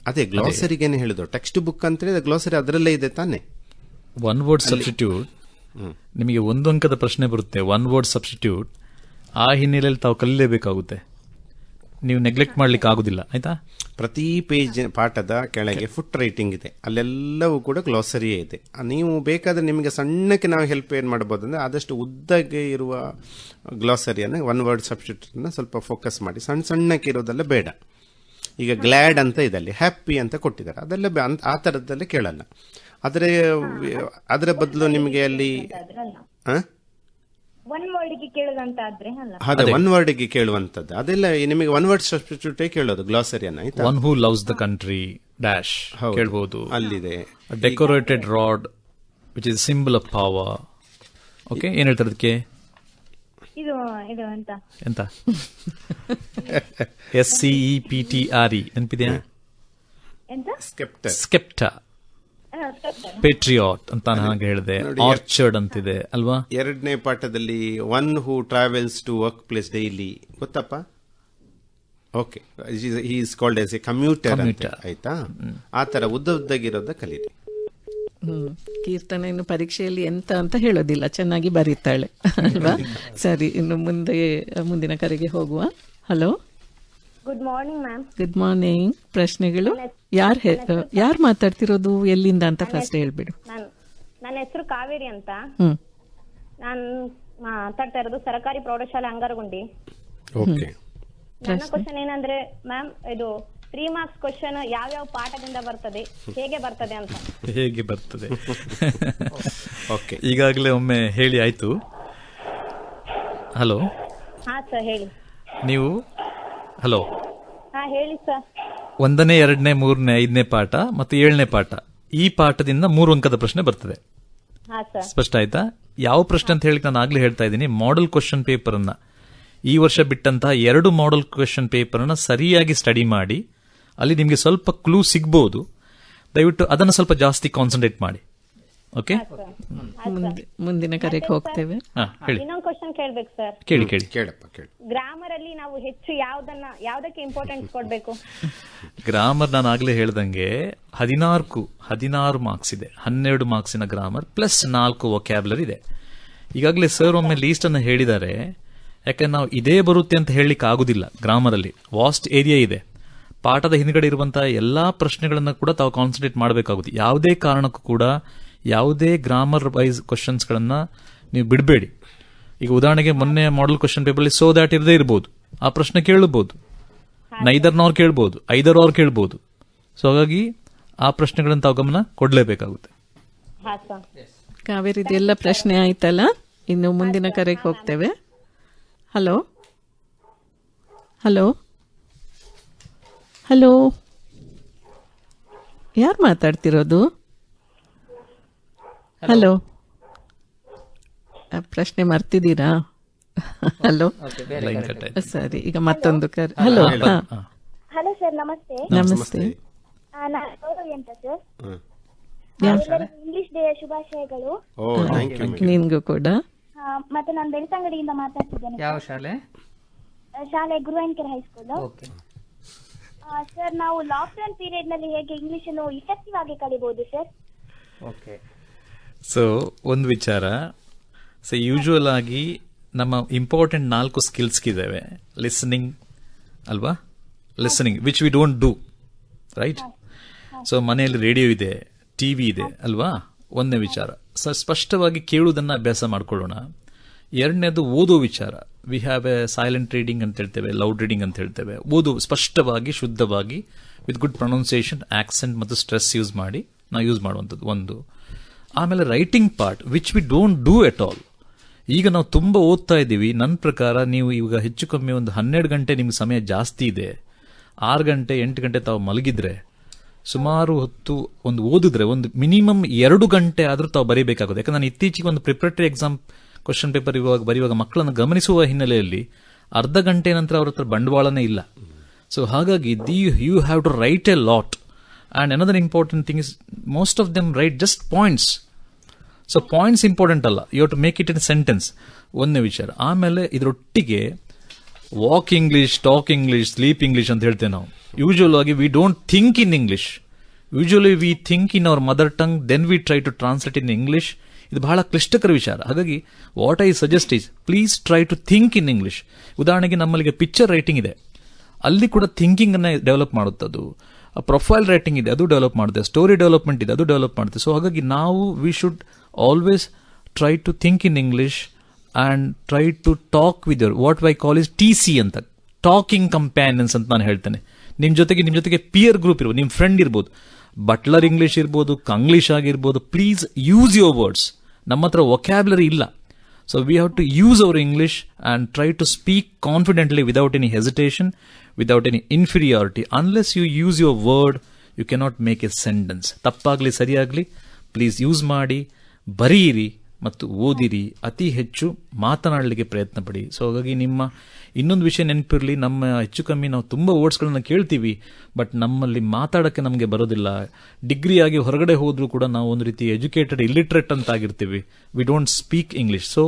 ಅದೇ ಗ್ಲಾಸರಿಗೇನೆ ಹೇಳಿದ್ರು. ಟೆಕ್ಸ್ಟ್ ಬುಕ್ ಅಂತ ಹೇಳಿದ್ರೆ ಗ್ಲಾಸರಿ ಅದರಲ್ಲೇ ಇದೆ ತಾನೆ. 1 ವರ್ಡ್ ಸಬ್ಸ್ಟಿಟ್ಯೂಟ್ ನಿಮಗೆ 1 ಅಂಕದ ಪ್ರಶ್ನೆ ಬರುತ್ತೆ. 1 ವರ್ಡ್ ಸಬ್ಸ್ಟಿಟ್ಯೂಟ್ ಆ ಹಿನ್ನೆಲೆಯಲ್ಲಿ ತಾವು ಕಲಿಯಲೇಬೇಕಾಗುತ್ತೆ. ನೀವು ನೆಗ್ಲೆಕ್ಟ್ ಮಾಡ್ಲಿಕ್ಕೆ ಆಗುದಿಲ್ಲ, ಆಯ್ತಾ? ಪ್ರತಿ ಪೇಜ್ ಪಾಠದ ಕೆಳಗೆ ಫುಟ್ ರೈಟಿಂಗ್ ಇದೆ, ಅಲ್ಲೆಲ್ಲವೂ ಕೂಡ ಗ್ಲಾಸರಿಯೇ ಇದೆ. ನೀವು ಬೇಕಾದ್ರೆ ನಿಮಗೆ ಸಣ್ಣಕ್ಕೆ ನಾವು ಹೆಲ್ಪ್ ಏನು ಮಾಡ್ಬೋದು ಅಂದರೆ ಆದಷ್ಟು ಉದ್ದಗೆ ಇರುವ ಗ್ಲಾಸರಿಯನ್ನು 1 ವರ್ಡ್ ಸಬ್ಸ್ಟಿಟ್ಯೂಟ್ನ ಸ್ವಲ್ಪ ಫೋಕಸ್ ಮಾಡಿ. ಸಣ್ಣಕ್ಕೆ ಇರೋದೆಲ್ಲ ಬೇಡ. ಈಗ ಗ್ಲ್ಯಾಡ್ ಅಂತ ಇದೆ, ಅಲ್ಲಿ ಹ್ಯಾಪಿ ಅಂತ ಕೊಟ್ಟಿದ್ದಾರೆ, ಅದೆಲ್ಲ ಆ ಥರದ್ದಲ್ಲೇ ಕೇಳಲ್ಲ. ಅದರ ಬದಲು ನಿಮಗೆ ಅಲ್ಲಿ ಅದೇ 1 ವರ್ಡ್ಗೆ ಕೇಳುವಂಥದ್ದು ಅದೆಲ್ಲ ನಿಮಗೆ 1 ವರ್ಡ್ ಸಬ್ಸ್ಟಿಟ್ಯೂಟ್ ಕೇಳೋದು ಗ್ಲಾಸರಿಯನ್ನು, ಆಯ್ತಾ? One who loves the country dash ಕೇಳಬಹುದು. ಅಲ್ಲಿದೆ decorated rod which is symbol of power. Okay, ಏನ್ ಹೇಳ್ತಾರೆ ಅದಕ್ಕೆ? ಎಂತ? SCEPTRE ನೆನಪಿದೆಯಾ? ಸ್ಕೆಪ್ಟಾ, ಪೇಟ್ರಿಯಾಟ್ ಅಂತ ಹಾಗೆ ಹೇಳಿದೆ. ಆರ್ಚರ್ಡ್ ಅಂತಿದೆ ಅಲ್ವಾ? 2ನೇ ಪಾಠದಲ್ಲಿ one who travels to work place daily, ಗೊತ್ತಪ್ಪ? Okay, he is called as a commuter, ಆಯ್ತಾ? ಆ ತರ ಉದ್ದಗಿರೋದ ಕಲೀರಿ. ಕೀರ್ತನ ಇನ್ನು ಪರೀಕ್ಷೆಯಲ್ಲಿ ಎಂತ ಅಂತ ಹೇಳೋದಿಲ್ಲ, ಚೆನ್ನಾಗಿ ಬರೀತಾಳೆ ಅಲ್ವಾ? ಸರಿ, ಇನ್ನು ಮುಂದಿನ ಕರೆಗೆ ಹೋಗುವ. Hello, good morning ma'am. Good morning. ಪ್ರಶ್ನೆಗಳು? ಯಾರು ಮಾತಾಡ್ತಿರೋದು, ಎಲ್ಲಿಂದ ಅಂತ ಫಸ್ಟ್ ಹೇಳ್ಬಿಡು. ನನ್ನ ಹೆಸರು ಕಾವೇರಿ ಅಂತ. ನಾನು ಮಾತಾಡ್ತಾ ಇರೋದು ಸರ್ಕಾರಿ ಪ್ರೌಢಶಾಲೆ ಅಂಗಾರಗುಂಡಿ. ನನ್ನ ಕ್ವಶನ್ ಏನಂದ್ರೆ ಮ್ಯಾಮ್, ಇದು 3 ಮಾರ್ಕ್ಸ್ ಕ್ವಶನ್ ಯಾವ್ಯಾವ ಪಾಠದಿಂದ ಬರ್ತದೆ, ಹೇಗೆ ಬರ್ತದೆ ಅಂತ. ಹೇಗೆ ಬರ್ತದೆ? ಓಕೆ, ಈಗಾಗಲೇ ಒಮ್ಮೆ ಹೇಳಿ ಆಯ್ತು. ಹಲೋ. ಹಾ ಸರ್, ಹೇಳಿ. ನೀವು ಹಲೋ. ಹಾ ಹೇಳಿ ಸರ್. 1ನೇ, 2ನೇ, 3ನೇ, 5ನೇ ಪಾಠ ಮತ್ತು 7ನೇ ಪಾಠ, ಈ ಪಾಠದಿಂದ 3 ಅಂಕದ ಪ್ರಶ್ನೆ ಬರ್ತದೆ. ಸ್ಪಷ್ಟ ಆಯ್ತಾ? ಯಾವ ಪ್ರಶ್ನೆ ಅಂತ ಹೇಳಿ ನಾನು ಆಗ್ಲೇ ಹೇಳ್ತಾ ಇದ್ದೀನಿ. ಮಾಡೆಲ್ ಕ್ವಶನ್ ಪೇಪರ್ ಅನ್ನ ಈ ವರ್ಷ ಬಿಟ್ಟಂತಹ 2 ಮಾಡೆಲ್ ಕ್ವಶನ್ ಪೇಪರ್ ಅನ್ನ ಸರಿಯಾಗಿ ಸ್ಟಡಿ ಮಾಡಿ, ಅಲ್ಲಿ ನಿಮಗೆ ಸ್ವಲ್ಪ ಕ್ಲೂ ಸಿಗ್ಬಹುದು. ದಯವಿಟ್ಟು ಅದನ್ನು ಸ್ವಲ್ಪ ಜಾಸ್ತಿ ಕಾನ್ಸಂಟ್ರೇಟ್ ಮಾಡಿ. ಓಕೆ, ಮುಂದಿನ ಕರೆಗೆ ಹೋಗ್ತೇವೆ. ಹೇಳಿ. ಇನ್ನೊಂದು ಕ್ವಶನ್ ಕೇಳ್ಬೇಕು ಸರ್. ಕೇಳಪ್ಪ ಕೇಳಿ. ಗ್ರಾಮರ್ ಅಲ್ಲಿ ನಾವು ಹೆಚ್ಚು ಯಾವ್ದಕ್ಕೆ ಇಂಪಾರ್ಟೆನ್ಸ್ ಕೊಡ್ಬೇಕು? ಗ್ರಾಮರ್ ನಾನು ಆಗ್ಲೇ ಹೇಳ್ದಂಗೆ 16 ಮಾರ್ಕ್ಸ್ ಇದೆ. 12 ಮಾರ್ಕ್ಸಿನ ಗ್ರಾಮರ್ ಪ್ಲಸ್ 4 ವೊಕ್ಯಾಬ್ಯುಲರಿ ಇದೆ. ಈಗಾಗಲೇ ಸರ್ ಒಮ್ಮೆ ಲೀಸ್ಟ್ ಅನ್ನು ಹೇಳಿದ್ದಾರೆ. ಯಾಕಂದ್ರೆ ನಾವು ಇದೇ ಬರುತ್ತೆ ಅಂತ ಹೇಳಲಿಕ್ಕೆ ಆಗುದಿಲ್ಲ. ಗ್ರಾಮರ್ ಅಲ್ಲಿ ವಾಸ್ಟ್ ಏರಿಯಾ ಇದೆ. ಪಾಠದ ಹಿಂದ್ಗಡೆ ಇರುವಂತಹ ಎಲ್ಲಾ ಪ್ರಶ್ನೆಗಳನ್ನ ಕೂಡ ತಾವು ಕಾನ್ಸಂಟ್ರೇಟ್ ಮಾಡಬೇಕಾಗುತ್ತೆ. ಯಾವುದೇ ಕಾರಣಕ್ಕೂ ಕೂಡ ಯಾವುದೇ ಗ್ರಾಮರ್ ವೈಸ್ ಕ್ವಶನ್ಸ್ ಗಳನ್ನ ನೀವು ಬಿಡಬೇಡಿ. ಈಗ ಉದಾಹರಣೆಗೆ ಮೊನ್ನೆ model question paper so that ಇರದೇ ಇರಬಹುದು, ಆ ಪ್ರಶ್ನೆ ಕೇಳಬಹುದು. ನೈದರ್ನವ್ರು ಕೇಳಬಹುದು, ಐದರ್ ಅವ್ರು ಕೇಳಬಹುದು. ಸೊ ಹಾಗಾಗಿ ಆ ಪ್ರಶ್ನೆಗಳನ್ನ ತಾವು ಗಮನ ಕೊಡ್ಲೇಬೇಕಾಗುತ್ತೆ. ಕಾವೇರಿ, ಇದೆಲ್ಲ ಪ್ರಶ್ನೆ ಆಯ್ತಲ್ಲ, ಇನ್ನು ಮುಂದಿನ ಕರೆಗೆ ಹೋಗ್ತೇವೆ. ಹಲೋ ಹಲೋ ಹಲೋ, ಯಾರು ಮಾತಾಡ್ತಿರೋದು? ಹಲೋ, ಪ್ರಶ್ನೆ ಮರ್ತಿದ್ದೀರಾ? ಹಲೋ, ಸರಿ, ಈಗ ಮತ್ತೊಂದು ಕರೆ. ಹಲೋ. ಹಲೋ ಸರ್, ನಮಸ್ತೆ. ನಮಸ್ತೆ. ನಾನು ಗೌರವಿ ಅಂತ ಸರ್. ಇಂಗ್ಲಿಷ್ ಡೇ ಶುಭಾಶಯಗಳು. ನಿನ್ಗೂ ಕೂಡ. ಮತ್ತೆ ನಾನು ಬೆಳ್ತಂಗಡಿಯಿಂದ ಮಾತಾಡ್ತಿದ್ದೇನೆ. ಯಾವ ಶಾಲೆ? ಶಾಲೆ ಗುರುವಾನ್ಕೆರೆ ಹೈಸ್ಕೂಲ್. ಸರ್, ನಾವು ಲಾಕ್ಡೌನ್ ಪೀರಿಯಡ್ ನಲ್ಲಿ ಹೇಗೆ ಇಂಗ್ಲಿಷ್ ಅನ್ನು ಇಫೆಕ್ಟಿವ್ ಆಗಿ ಕಲಿಬಹುದು ಸರ್? ಓಕೆ. ಸೊ ಒಂದು ವಿಚಾರ, ಸೊ ಯೂಶುವಲ್ ಆಗಿ ನಮ್ಮ ಇಂಪಾರ್ಟೆಂಟ್ 4 ಸ್ಕಿಲ್ಸ್ ಇದಾವೆ. ಲಿಸನಿಂಗ್ ಅಲ್ವಾ? Listening which we don't do, right? So ಮನೆಯಲ್ಲಿ ರೇಡಿಯೋ ಇದೆ, ಟಿವಿ ಇದೆ ಅಲ್ವಾ? ಒಂದನೇ ವಿಚಾರ. ಸೊ ಸ್ಪಷ್ಟವಾಗಿ ಕೇಳುವುದನ್ನ ಅಭ್ಯಾಸ ಮಾಡ್ಕೊಳ್ಳೋಣ. ಎರಡನೇದು ಓದೋ ವಿಚಾರ. We have A silent reading ಅಂತ ಹೇಳ್ತೇವೆ, ಲೌಡ್ ರೀಡಿಂಗ್ ಅಂತ ಹೇಳ್ತೇವೆ. ಓದು ಸ್ಪಷ್ಟವಾಗಿ, ಶುದ್ಧವಾಗಿ, ವಿತ್ ಗುಡ್ ಪ್ರೊನೌನ್ಸಿಯೇಷನ್, ಆಕ್ಸೆಂಟ್ ಮತ್ತು ಸ್ಟ್ರೆಸ್ ಯೂಸ್ ಮಾಡಿ ನಾವು ಯೂಸ್ ಮಾಡುವಂಥದ್ದು ಒಂದು. ಆಮೇಲೆ writing part which we don't do at all. ಈಗ ನಾವು ತುಂಬಾ ಓದ್ತಾ ಇದ್ದೀವಿ. ನನ್ನ ಪ್ರಕಾರ ನೀವು ಈಗ ಹೆಚ್ಚು ಕಮ್ಮಿ ಒಂದು 12 ಗಂಟೆ ನಿಮ್ಗೆ ಸಮಯ ಜಾಸ್ತಿ ಇದೆ. 6 ಗಂಟೆ 8 ಗಂಟೆ ತಾವು ಮಲಗಿದ್ರೆ, ಸುಮಾರು ಹೊತ್ತು ಒಂದು ಓದಿದ್ರೆ ಒಂದು ಮಿನಿಮಮ್ 2 ಗಂಟೆ ಆದ್ರೂ ತಾವು ಬರೀಬೇಕಾಗುತ್ತೆ. ಯಾಕಂದ್ರೆ ನಾನು ಇತ್ತೀಚೆಗೆ ಒಂದು ಪ್ರಿಪರೇಟರಿ ಎಕ್ಸಾಮ್ ಕ್ವಶನ್ ಪೇಪರ್ ಬರೆಯುವಾಗ ಮಕ್ಕಳನ್ನು ಗಮನಿಸುವ ಹಿನ್ನೆಲೆಯಲ್ಲಿ ಅರ್ಧ ಗಂಟೆ ನಂತರ ಅವ್ರ ಹತ್ರ ಬಂಡವಾಳನೇ ಇಲ್ಲ. ಸೊ ಹಾಗಾಗಿ you have to write a lot. And another important thing is most of them write just points. So points important ಅಲ್ಲ, you have to make it in sentence. ಒಂದನೇ ವಿಚಾರ. ಆಮೇಲೆ ಇದರೊಟ್ಟಿಗೆ walk English, talk English, sleep English ಅಂತ ಹೇಳ್ತೇವೆ ನಾವು. Usual ಆಗಿ we don't think in English. Usually we think in our mother tongue, then we try to translate in English. ಇದು ಬಹಳ ಕ್ಲಿಷ್ಟಕರ ವಿಚಾರ. ಹಾಗಾಗಿ what I suggest is please try to think in English. ಉದಾಹರಣೆಗೆ ನಮ್ಮಲ್ಲಿಗೆ ಪಿಕ್ಚರ್ ರೈಟಿಂಗ್ ಇದೆ, ಅಲ್ಲಿ ಕೂಡ ಥಿಂಕಿಂಗ್ ಅನ್ನ ಡೆವಲಪ್ ಮಾಡುತ್ತದು. ಪ್ರೊಫೈಲ್ ರೈಟಿಂಗ್ ಇದೆ, ಅದು ಡೆವಲಪ್ ಮಾಡುತ್ತೆ. ಸ್ಟೋರಿ ಡೆವಲಪ್ಮೆಂಟ್ ಇದೆ, ಅದು ಡೆವಲಪ್ ಮಾಡುತ್ತೆ. ಸೊ ಹಾಗಾಗಿ ನಾವು we should always try to think in English and try to talk with your what I call is TC ಅಂತ, ಟಾಕಿಂಗ್ ಕಂಪ್ಯಾನಿಯನ್ಸ್ ಅಂತ ನಾನು ಹೇಳ್ತೇನೆ. ನಿಮ್ ಜೊತೆಗೆ ಪಿಯರ್ ಗ್ರೂಪ್ ಇರ್ಬೋದು, ನಿಮ್ ಫ್ರೆಂಡ್ ಇರ್ಬೋದು, ಬಟ್ಲರ್ ಇಂಗ್ಲಿಷ್ ಇರ್ಬೋದು, ಕಂಗ್ಲಿಷ್ ಆಗಿರ್ಬೋದು. Please use your words. ನಮ್ಮ ಹತ್ರ ವೊಕ್ಯಾಬ್ಯುಲರಿ ಇಲ್ಲ. So we have to use our English and try to speak confidently without any hesitation, without any inferiority. Unless you use your word, you cannot make a sentence. ತಪ್ಪಾಗ್ಲಿ ಸರಿಯಾಗ್ಲಿ please use ಮಾಡಿ, ಬರೀರಿ ಮತ್ತು ಓದಿರಿ. ಅತಿ ಹೆಚ್ಚು ಮಾತನಾಡಲಿಕ್ಕೆ ಪ್ರಯತ್ನ ಪಡಿ. ಸೊ ಹಾಗಾಗಿ ನಿಮ್ಮ ಇನ್ನೊಂದು ವಿಷಯ ನೆನಪಿರಲಿ, ನಮ್ಮ ಹೆಚ್ಚು ಕಮ್ಮಿ ನಾವು ತುಂಬ ವರ್ಡ್ಸ್ಗಳನ್ನ ಕೇಳ್ತೀವಿ, ಬಟ್ ನಮ್ಮಲ್ಲಿ ಮಾತಾಡೋಕ್ಕೆ ನಮಗೆ ಬರೋದಿಲ್ಲ. ಡಿಗ್ರಿ ಆಗಿ ಹೊರಗಡೆ ಹೋದ್ರೂ ಕೂಡ ನಾವು ಒಂದು ರೀತಿ ಎಜುಕೇಟೆಡ್ ಇಲ್ಲಿಟ್ರೇಟ್ ಅಂತ ಆಗಿರ್ತೀವಿ. We don't speak English. So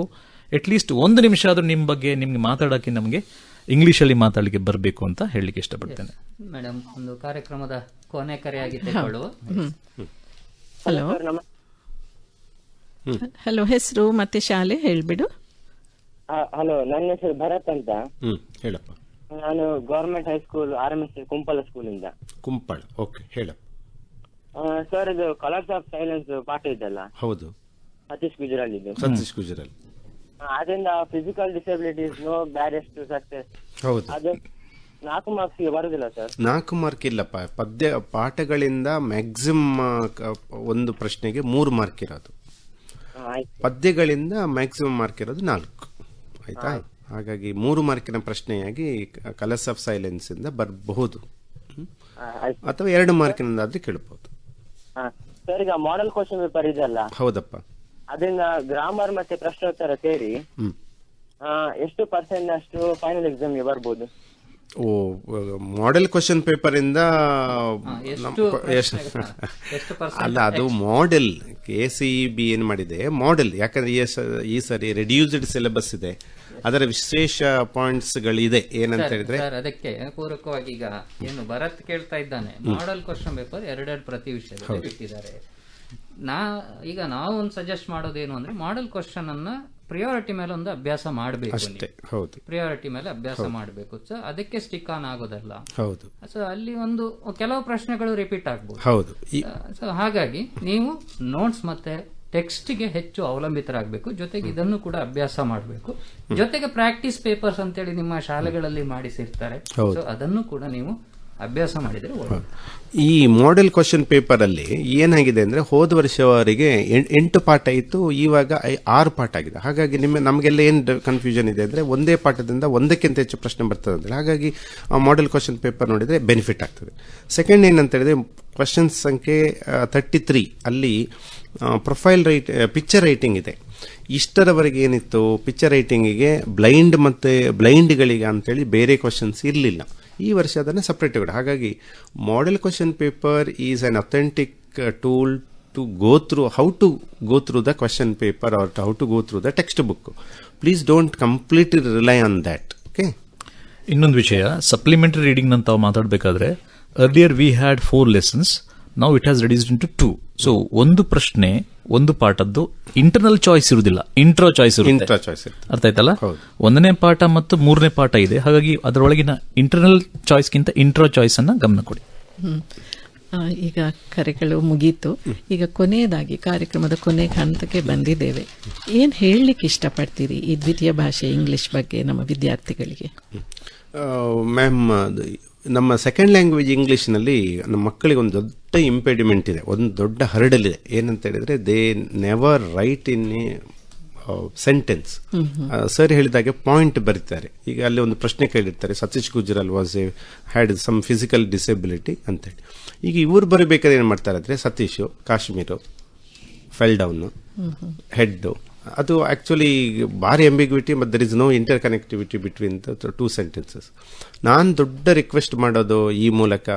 at least 1 ನಿಮಿಷ ಆದ್ರೂ ನಿಮ್ಮ ಬಗ್ಗೆ ನಿಮ್ಗೆ ಮಾತಾಡೋಕ್ಕೆ ನಮಗೆ ಇಂಗ್ಲಿಷಲ್ಲಿ ಮಾತಾಡಲಿಕ್ಕೆ ಬರಬೇಕು ಅಂತ ಹೇಳಲಿಕ್ಕೆ ಇಷ್ಟಪಡ್ತೇನೆ. ಮೇಡಮ್, ಒಂದು ಕಾರ್ಯಕ್ರಮದ ಕೊನೆ ಕರೆಯಾಗಿ ತಗೊಳ್ಳುವ. ಹಲೋ ಹಲೋ, ಹೆಸರು ಮತ್ತೆ ಶಾಲೆ ಹೇಳ್ಬಿಡು. ಹಲೋ, ನನ್ನ ಹೆಸರು ಭರತ್ ಅಂತ. ಹೇಳಪ್ಪ. ನಾನು government high school RMS Kumpala school ಇಂದ. ಕುಂಪಳ, ಓಕೆ, ಹೇಳಪ್ಪ. ಸರ್, ಇದು ಕಲರ್ಸ್ ಆಫ್ ಸೈಲೆನ್ಸ್ ಪಾಠ ಇದೆಲ್ಲ. ಹೌದು, ಸತೀಶ್ ಗುಜರಾಲ್ ಇದು. ಸತೀಶ್ ಗುಜರಾಲ್. ಅದರಿಂದ physical disabilities no barriers to success. ಹೌದು. ಅದು 4 ಮಾರ್ಕ್ಸ್ ಬರುದಿಲ್ಲ ಸರ್? 4 ಮಾರ್ಕ್ ಇಲ್ಲಪ್ಪ. ಪದ್ಯ ಪಾಠಗಳಿಂದ ಮ್ಯಾಕ್ಸಿಮಮ್ ಒಂದು ಪ್ರಶ್ನೆಗೆ 3 ಮಾರ್ಕ್ ಇರೋದು. ಪದ್ಯಗಳಿಂದ ಮ್ಯಾಕ್ಸಿಮಮ್ ಮಾರ್ಕ್ ಇರೋದು 4. ಆಯ್ತಾ? ಹಾಗಾಗಿ 3 ಮಾರ್ಕಿನ ಪ್ರಶ್ನೆಯಾಗಿ ಕಲರ್ಸ್ ಆಫ್ ಸೈಲೆನ್ಸ್ ಇಂದ ಬರಬಹುದು, ಅಥವಾ 2 ಮಾರ್ಕಿನಿಂದಾದ್ರೂ ಕೇಳಬಹುದು. ಸರ್, ಈಗ ಮಾಡೆಲ್ ಕ್ವಶನ್ ಪೇಪರ್ ಇದೆಲ್ಲ. ಹೌದಪ್ಪ. ಅದರಿಂದ ಗ್ರಾಮರ್ ಮತ್ತೆ ಪ್ರಶ್ನೋತ್ತರ ಸೇರಿ ಎಷ್ಟು % ಅಷ್ಟು ಫೈನಲ್ ಎಕ್ಸಾಮ್ಗೆ ಬರ್ಬೋದು? ಮಾಡೆಲ್ ಕ್ವಶನ್ ಪೇಪರ್ ಇಂದ ಅಲ್ಲ, ಅದು ಮಾಡೆಲ್ KCEB ಏನ್ ಮಾಡಿದೆ ಮಾಡೆಲ್, ಯಾಕಂದ್ರೆ ಈ ಸರಿ ರೆಡ್ಯೂಸ್ಡ್ ಸಿಲೆಬಸ್ ಇದೆ, ಅದರ ವಿಶೇಷ ಪಾಯಿಂಟ್ಸ್ ಗಳಿದೆ. ಏನಂತ ಹೇಳಿದ್ರೆ ಅದಕ್ಕೆ ಪೂರಕವಾಗಿ ಈಗ ಏನು ಭರತ್ ಕೇಳ್ತಾ ಇದ್ದಾನೆ, ಮಾಡೆಲ್ ಕ್ವಶನ್ ಪೇಪರ್ ಎರಡೆರಡು ಪ್ರತಿ ವಿಷಯದಲ್ಲಿ ಬಿಟ್ಟಿದ್ದಾರೆ. ಈಗ ನಾವು ಒಂದು ಸಜೆಸ್ಟ್ ಮಾಡೋದೇನು ಅಂದ್ರೆ ಮಾಡೆಲ್ ಕ್ವಶನ್ ಅನ್ನ ಪ್ರಿಯಾರಿಟಿ ಮೇಲೆ ಒಂದು ಅಭ್ಯಾಸ ಮಾಡಬೇಕು ಅಷ್ಟೇ. ಹೌದು, ಪ್ರಿಯಾರಿಟಿ ಮೇಲೆ ಅಭ್ಯಾಸ ಮಾಡಬೇಕು. ಸೊ ಅದಕ್ಕೆ ಸ್ಟಿಕ್ ಆನ್ ಆಗೋದಲ್ಲ. ಹೌದು. ಸೊ ಅಲ್ಲಿ ಒಂದು ಕೆಲವು ಪ್ರಶ್ನೆಗಳು ರಿಪೀಟ್ ಆಗ್ಬೋದು. ಹೌದು. ಸೊ ಹಾಗಾಗಿ ನೀವು ನೋಟ್ಸ್ ಮತ್ತೆ ಟೆಕ್ಸ್ಟ್ ಗೆ ಹೆಚ್ಚು ಅವಲಂಬಿತರಾಗಬೇಕು. ಜೊತೆಗೆ ಇದನ್ನು ಕೂಡ ಅಭ್ಯಾಸ ಮಾಡಬೇಕು. ಜೊತೆಗೆ ಪ್ರಾಕ್ಟೀಸ್ ಪೇಪರ್ಸ್ ಅಂತೇಳಿ ನಿಮ್ಮ ಶಾಲೆಗಳಲ್ಲಿ ಮಾಡಿಸಿರ್ತಾರೆ. ಸೊ ಅದನ್ನು ಕೂಡ ನೀವು ಅಭ್ಯಾಸ ಮಾಡಿದರೆ ಒಳ್ಳೆಯದು. ಈ ಮಾಡೆಲ್ ಕ್ವಶನ್ ಪೇಪರ್ ಅಲ್ಲಿ ಏನಾಗಿದೆ ಅಂದ್ರೆ ಹೋದ ವರ್ಷವರೆಗೆ 8 ಪಾಠ ಇತ್ತು, ಇವಾಗ 6 ಪಾಠ ಆಗಿದೆ. ಹಾಗಾಗಿ ನಮಗೆಲ್ಲ ಏನು ಕನ್ಫ್ಯೂಷನ್ ಇದೆ ಅಂದ್ರೆ ಒಂದೇ ಪಾಠದಿಂದ ಒಂದಕ್ಕಿಂತ ಹೆಚ್ಚು ಪ್ರಶ್ನೆ ಬರ್ತದೆ ಅಂದ್ರೆ, ಹಾಗಾಗಿ ಆ ಮಾಡೆಲ್ ಕ್ವಶನ್ ಪೇಪರ್ ನೋಡಿದ್ರೆ ಬೆನಿಫಿಟ್ ಆಗ್ತದೆ. ಸೆಕೆಂಡ್ ಏನಂತ ಹೇಳಿದ್ರೆ ಕ್ವಶನ್ ಸಂಖ್ಯೆ 33 ಅಲ್ಲಿ ಪ್ರೊಫೈಲ್ ಪಿಕ್ಚರ್ ರೈಟಿಂಗ್ ಇದೆ. ಇಷ್ಟರವರೆಗೆ ಏನಿತ್ತು, ಪಿಕ್ಚರ್ ರೈಟಿಂಗಿಗೆ ಬ್ಲೈಂಡ್ಗಳಿಗೆ ಅಂತೇಳಿ ಬೇರೆ ಕ್ವಶನ್ಸ್ ಇರಲಿಲ್ಲ. ಈ ವರ್ಷ ಅದನ್ನು ಸಪ್ರೇಟ್ ಮಾಡಿ. ಹಾಗಾಗಿ model question paper is an authentic tool to go through how to go through the question paper or how to go through the textbook. Please don't completely rely on that. Okay. ಇನ್ನೊಂದು ವಿಷಯ, supplementary reading ಅಂತ ಮಾತಾಡಬೇಕಾದ್ರೆ earlier we had 4 lessons, now it has reduced into 2. So ಒಂದು ಪ್ರಶ್ನೆ ಒಂದು ಪಾಠದ್ದು internal choice ಇರುವುದಿಲ್ಲ, intro choice ಇರುತ್ತೆ. ಅರ್ಥ ಆಯ್ತಲ್ಲ? 1ನೇ ಪಾಠ ಮತ್ತು 3ನೇ ಪಾಠ ಇದೆ. ಹಾಗಾಗಿ ಅದರೊಳಗಿನ ಇಂಟರ್ನಲ್ ಚಾಯ್ಸ್ಗಿಂತ ಇಂಟ್ರೋ ಚಾಯ್ಸ್ ಅನ್ನ ಗಮನ ಕೊಡಿ. ಈಗ ಕರೆಗಳು ಮುಗೀತು. ಈಗ ಕೊನೆಯದಾಗಿ ಕಾರ್ಯಕ್ರಮದ ಕೊನೆ ಹಂತಕ್ಕೆ ಬಂದಿದ್ದೇವೆ. ಏನ್ ಹೇಳಲಿಕ್ಕೆ ಇಷ್ಟಪಡ್ತೀರಿ ಈ ದ್ವಿತೀಯ ಭಾಷೆ ಇಂಗ್ಲಿಷ್ ಬಗ್ಗೆ ನಮ್ಮ ವಿದ್ಯಾರ್ಥಿಗಳಿಗೆ? ಮ್ಯಾಮ್, ನಮ್ಮ ಸೆಕೆಂಡ್ ಲ್ಯಾಂಗ್ವೇಜ್ ಇಂಗ್ಲಿಷ್ನಲ್ಲಿ ನಮ್ಮ ಮಕ್ಕಳಿಗೆ ಒಂದು ದೊಡ್ಡ ಇಂಪೆಡಿಮೆಂಟ್ ಇದೆ, ಒಂದು ದೊಡ್ಡ ಹರ್ಡಲ್ ಇದೆ. ಏನಂತ ಹೇಳಿದ್ರೆ they never write in a sentence. Sir ಹೇಳಿದಾಗೆ ಪಾಯಿಂಟ್ ಬರೀತಾರೆ. ಈಗ ಅಲ್ಲಿ ಒಂದು ಪ್ರಶ್ನೆ ಕೇಳಿರ್ತಾರೆ, Satish Gujral had some physical disability ಅಂತೇಳಿ. ಈಗ ಇವ್ರು ಬರಬೇಕಾದ್ರೆ ಏನು ಮಾಡ್ತಾರೆ ಅಂದರೆ Satish, Kashmir, fell down, head. ಅದು ಆ್ಯಕ್ಚುಲಿ ಭಾರಿ ಅಂಬಿಗ್ವಿಟಿ ಮತ್ತು there is no interconnectivity between the 2 sentences. ನಾನು ದೊಡ್ಡ ರಿಕ್ವೆಸ್ಟ್ ಮಾಡೋದು ಈ ಮೂಲಕ,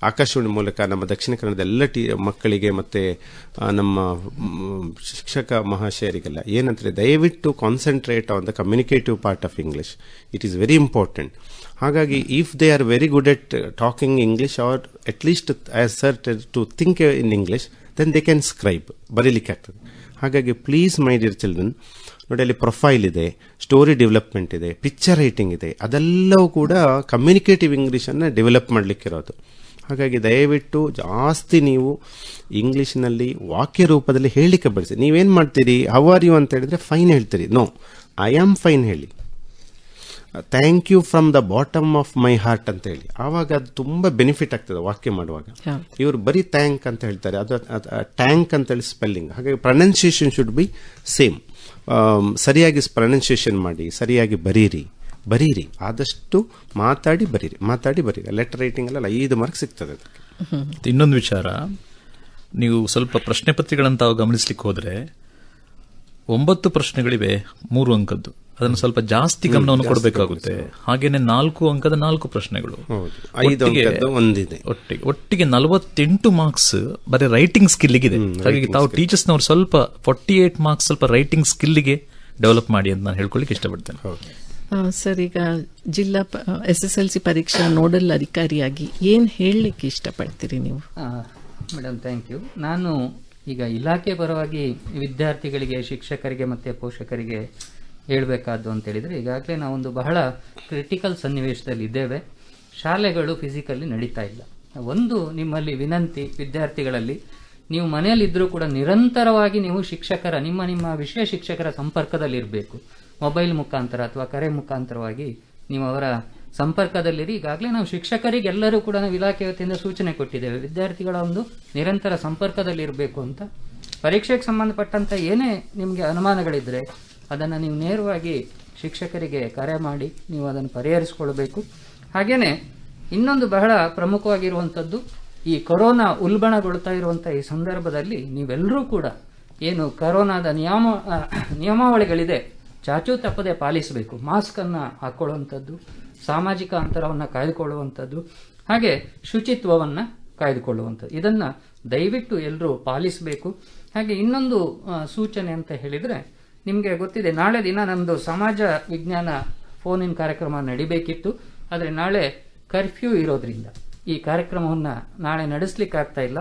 ಆಕಾಶವಾಣಿ ಮೂಲಕ ನಮ್ಮ ದಕ್ಷಿಣ ಕನ್ನಡದ ಎಲ್ಲ ಮಕ್ಕಳಿಗೆ ಮತ್ತು ನಮ್ಮ ಶಿಕ್ಷಕ ಮಹಾಶಯರಿಗೆಲ್ಲ ಏನಂದರೆ, ದಯವಿಟ್ಟು concentrate on the communicative part of English. It is very important. ಹಾಗಾಗಿ if they are very good at talking English or at least as sir to think in English, then they can scribe, ಬರೀಲಿಕ್ಕೆ ಆಗ್ತದೆ. ಹಾಗಾಗಿ please my dear children, ನೋಡಿ ಅಲ್ಲಿ profile ಇದೆ, story development ಇದೆ, picture writing ಇದೆ, ಅದೆಲ್ಲವೂ ಕೂಡ ಕಮ್ಯುನಿಕೇಟಿವ್ ಇಂಗ್ಲೀಷನ್ನು ಡೆವಲಪ್ ಮಾಡಲಿಕ್ಕಿರೋದು. ಹಾಗಾಗಿ ದಯವಿಟ್ಟು ಜಾಸ್ತಿ ನೀವು ಇಂಗ್ಲೀಷ್ನಲ್ಲಿ ವಾಕ್ಯ ರೂಪದಲ್ಲಿ ಹೇಳಲಿಕ್ಕೆ ಬಳಸಿ. ನೀವೇನು ಮಾಡ್ತೀರಿ, ಹೌ ಆರ್ ಯು ಅಂತ ಹೇಳಿದ್ರೆ ಫೈನ್ ಹೇಳ್ತೀರಿ. ನೋ, ಐ ಆಮ್ ಫೈನ್ ಹೇಳಿ. Thank you from the bottom of my heart ಅಂತ ಹೇಳಿ. ಆವಾಗ ಅದು ತುಂಬ ಬೆನಿಫಿಟ್ ಆಗ್ತದೆ ವಾಕ್ಯ ಮಾಡುವಾಗ. ಇವರು ಬರೀ ಥ್ಯಾಂಕ್ ಅಂತ ಹೇಳ್ತಾರೆ, ಅದು ಟ್ಯಾಂಕ್ ಅಂತೇಳಿ ಸ್ಪೆಲ್ಲಿಂಗ್. ಹಾಗಾಗಿ ಪ್ರೊನೌನ್ಸಿಯೇಷನ್ ಶುಡ್ ಬಿ ಸೇಮ್. ಸರಿಯಾಗಿ ಪ್ರೊನೌನ್ಸಿಯೇಷನ್ ಮಾಡಿ, ಸರಿಯಾಗಿ ಬರೀರಿ. ಆದಷ್ಟು ಮಾತಾಡಿ ಬರೀರಿ. ಲೆಟರ್ ರೈಟಿಂಗ್ ಎಲ್ಲ 5 ಮಾರ್ಕ್ಸ್ ಸಿಗ್ತದೆ. ಇನ್ನೊಂದು ವಿಚಾರ, ನೀವು ಸ್ವಲ್ಪ ಪ್ರಶ್ನೆ ಪತ್ರಿಕೆಗಳಂತ ಗಮನಿಸ್ಲಿಕ್ಕೆ ಹೋದ್ರೆ 9 ಪ್ರಶ್ನೆಗಳಿವೆ 3 ಅಂಕದ್ದು. ಅದನ್ನು ಸ್ವಲ್ಪ ಜಾಸ್ತಿ ಗಮನವನ್ನು ಕೊಡಬೇಕಾಗುತ್ತೆ. ಹಾಗೇನೆ 4 ಅಂಕದ 4 ಪ್ರಶ್ನೆಗಳು, ಒಟ್ಟಿಗೆ 48 ಮಾರ್ಕ್ಸ್ ಬರೀ ರೈಟಿಂಗ್ ಸ್ಕಿಲ್ಗಿದೆ. ಹಾಗಾಗಿ ತಾವು ಟೀಚರ್ಸ್ನವರು ಸ್ವಲ್ಪ 48 ಮಾರ್ಕ್ಸ್ ಸ್ವಲ್ಪ ರೈಟಿಂಗ್ ಸ್ಕಿಲ್ಗೆ ಡೆವಲಪ್ ಮಾಡಿ ಅಂತ ನಾನು ಹೇಳ್ಕೊಳ್ಳಿಕ್ಕೆ ಇಷ್ಟಪಡ್ತೇನೆ. ಸರ್, ಈಗ ಜಿಲ್ಲಾ SSLC ಪರೀಕ್ಷಾ ನೋಡಲ್ ಅಧಿಕಾರಿಯಾಗಿ ಏನ್ ಹೇಳಲಿಕ್ಕೆ ಇಷ್ಟಪಡ್ತೀರಿ ನೀವು? Madam, thank you. ನಾನು ಈಗ ಇಲಾಖೆ ಪರವಾಗಿ ವಿದ್ಯಾರ್ಥಿಗಳಿಗೆ, ಶಿಕ್ಷಕರಿಗೆ ಮತ್ತೆ ಪೋಷಕರಿಗೆ ಹೇಳಬೇಕಾದ್ದು ಅಂತ ಹೇಳಿದ್ರೆ, ಈಗಾಗಲೇ ನಾವೊಂದು ಬಹಳ ಕ್ರಿಟಿಕಲ್ ಸನ್ನಿವೇಶದಲ್ಲಿ ಇದ್ದೇವೆ. ಶಾಲೆಗಳು ಫಿಸಿಕಲಿ ನಡೀತಾ ಇಲ್ಲ. ಒಂದು ನಿಮ್ಮಲ್ಲಿ ವಿನಂತಿ, ವಿದ್ಯಾರ್ಥಿಗಳಲ್ಲಿ, ನೀವು ಮನೆಯಲ್ಲಿದ್ದರೂ ಕೂಡ ನಿರಂತರವಾಗಿ ನೀವು ಶಿಕ್ಷಕರ ನಿಮ್ಮ ವಿಷಯ ಶಿಕ್ಷಕರ ಸಂಪರ್ಕದಲ್ಲಿರಬೇಕು. ಮೊಬೈಲ್ ಮುಖಾಂತರ ಅಥವಾ ಕರೆ ಮುಖಾಂತರವಾಗಿ ನೀವು ಅವರ ಸಂಪರ್ಕದಲ್ಲಿರಿ. ಈಗಾಗಲೇ ನಾವು ಶಿಕ್ಷಕರಿಗೆಲ್ಲರೂ ಕೂಡ ನಾವು ಇಲಾಖೆ ವತಿಯಿಂದ ಸೂಚನೆ ಕೊಟ್ಟಿದ್ದೇವೆ, ವಿದ್ಯಾರ್ಥಿಗಳ ಒಂದು ನಿರಂತರ ಸಂಪರ್ಕದಲ್ಲಿರಬೇಕು ಅಂತ. ಪರೀಕ್ಷೆಗೆ ಸಂಬಂಧಪಟ್ಟಂತ ಏನೇ ನಿಮಗೆ ಅನುಮಾನಗಳಿದ್ರೆ ಅದನ್ನು ನೀವು ನೇರವಾಗಿ ಶಿಕ್ಷಕರಿಗೆ ಕರೆ ಮಾಡಿ ನೀವು ಅದನ್ನು ಪರಿಹರಿಸಿಕೊಳ್ಬೇಕು. ಹಾಗೇನೆ ಇನ್ನೊಂದು ಬಹಳ ಪ್ರಮುಖವಾಗಿರುವಂಥದ್ದು, ಈ ಕೊರೋನಾ ಉಲ್ಬಣಗೊಳ್ತಾ ಇರುವಂಥ ಈ ಸಂದರ್ಭದಲ್ಲಿ ನೀವೆಲ್ಲರೂ ಕೂಡ ಏನು ಕೊರೋನಾದ ನಿಯಮಾವಳಿಗಳಿದೆ ಚಾಚೂ ತಪ್ಪದೆ ಪಾಲಿಸಬೇಕು. ಮಾಸ್ಕನ್ನು ಹಾಕೊಳ್ಳುವಂಥದ್ದು, ಸಾಮಾಜಿಕ ಅಂತರವನ್ನು ಕಾಯ್ದುಕೊಳ್ಳುವಂಥದ್ದು, ಹಾಗೆ ಶುಚಿತ್ವವನ್ನು ಕಾಯ್ದುಕೊಳ್ಳುವಂಥದ್ದು. ಇದನ್ನು ದಯವಿಟ್ಟು ಎಲ್ಲರೂ ಪಾಲಿಸಬೇಕು. ಹಾಗೆ ಇನ್ನೊಂದು ಸೂಚನೆ ಅಂತ ಹೇಳಿದರೆ, ನಿಮಗೆ ಗೊತ್ತಿದೆ, ನಾಳೆ ದಿನ ನಮ್ಮದು ಸಮಾಜ ವಿಜ್ಞಾನ ಫೋನ್ ಇನ್ ಕಾರ್ಯಕ್ರಮ ನಡಿಬೇಕಿತ್ತು. ಆದರೆ ನಾಳೆ ಕರ್ಫ್ಯೂ ಇರೋದ್ರಿಂದ ಈ ಕಾರ್ಯಕ್ರಮವನ್ನು ನಾಳೆ ನಡೆಸಲಿಕ್ಕೆ ಆಗ್ತಾ ಇಲ್ಲ.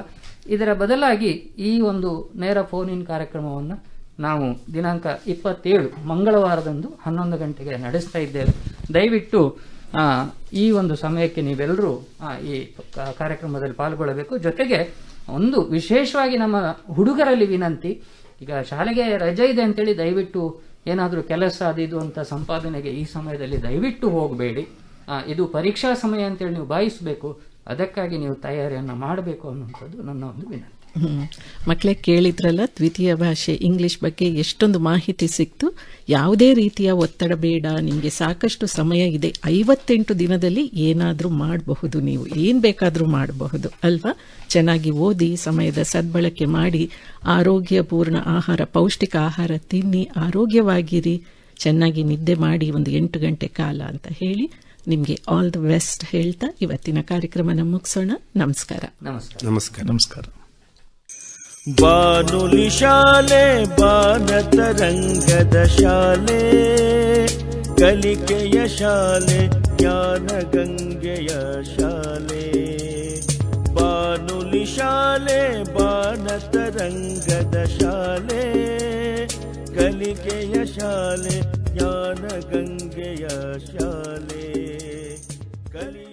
ಇದರ ಬದಲಾಗಿ ಈ ಒಂದು ನೇರ ಫೋನ್ ಇನ್ ಕಾರ್ಯಕ್ರಮವನ್ನು ನಾವು ದಿನಾಂಕ 27 ಮಂಗಳವಾರದಂದು 11 ಗಂಟೆಗೆ ನಡೆಸ್ತಾ ಇದ್ದೇವೆ. ದಯವಿಟ್ಟು ಈ ಒಂದು ಸಮಯಕ್ಕೆ ನೀವೆಲ್ಲರೂ ಈ ಕಾರ್ಯಕ್ರಮದಲ್ಲಿ ಪಾಲ್ಗೊಳ್ಳಬೇಕು. ಜೊತೆಗೆ ಒಂದು ವಿಶೇಷವಾಗಿ ನಮ್ಮ ಹುಡುಗರಲ್ಲಿ ವಿನಂತಿ, ಈಗ ಶಾಲೆಗೆ ರಜೆ ಇದೆ ಅಂತೇಳಿ ದಯವಿಟ್ಟು ಏನಾದರೂ ಕೆಲಸ ಅದು ಅಂತ ಸಂಪಾದನೆಗೆ ಈ ಸಮಯದಲ್ಲಿ ದಯವಿಟ್ಟು ಹೋಗಬೇಡಿ. ಇದು ಪರೀಕ್ಷಾ ಸಮಯ ಅಂತೇಳಿ ನೀವು ಭಾವಿಸಬೇಕು. ಅದಕ್ಕಾಗಿ ನೀವು ತಯಾರಿಯನ್ನು ಮಾಡಬೇಕು ಅನ್ನುವಂಥದ್ದು ನನ್ನ ಒಂದು ವಿನಂತಿ. ಮಕ್ಕಳೇ ಕೇಳಿದ್ರಲ್ಲ, ದ್ವಿತೀಯ ಭಾಷೆ ಇಂಗ್ಲಿಷ್ ಬಗ್ಗೆ ಎಷ್ಟೊಂದು ಮಾಹಿತಿ ಸಿಕ್ತು. ಯಾವುದೇ ರೀತಿಯ ಒತ್ತಡ ಬೇಡ, ನಿಮಗೆ ಸಾಕಷ್ಟು ಸಮಯ ಇದೆ. 58 ದಿನದಲ್ಲಿ ಏನಾದರೂ ಮಾಡಬಹುದು, ನೀವು ಏನು ಬೇಕಾದರೂ ಮಾಡಬಹುದು ಅಲ್ವಾ. ಚೆನ್ನಾಗಿ ಓದಿ, ಸಮಯದ ಸದ್ಬಳಕೆ ಮಾಡಿ, ಆರೋಗ್ಯಪೂರ್ಣ ಆಹಾರ, ಪೌಷ್ಟಿಕ ಆಹಾರ ತಿನ್ನಿ, ಆರೋಗ್ಯವಾಗಿರಿ, ಚೆನ್ನಾಗಿ ನಿದ್ದೆ ಮಾಡಿ ಒಂದು 8 ಗಂಟೆ ಕಾಲ ಅಂತ ಹೇಳಿ ನಿಮಗೆ ಆಲ್ ದ ಬೆಸ್ಟ್ ಹೇಳ್ತಾ ಇವತ್ತಿನ ಕಾರ್ಯಕ್ರಮನ ಮುಗಿಸೋಣ. ನಮಸ್ಕಾರ. ನಮಸ್ಕಾರ. ನಮಸ್ಕಾರ. ಬಾನುಲಿ ಶಾಲೆ ಬಾನತರಂಗದ ಶಾಲೆ, ಕಲಿಕೆಯ ಶಾಲೆ ಜ್ಞಾನ ಗಂಗೆಯ ಶಾಲೆ. ಬಾನುಲಿ ಶಾಲೆ ಬಾನತರಂಗದ ಶಾಲೆ, ಕಲಿಕೆಯ ಶಾಲೆ ಜ್ಞಾನ ಗಂಗೆಯ ಶಾಲೆ. ಕಲಿ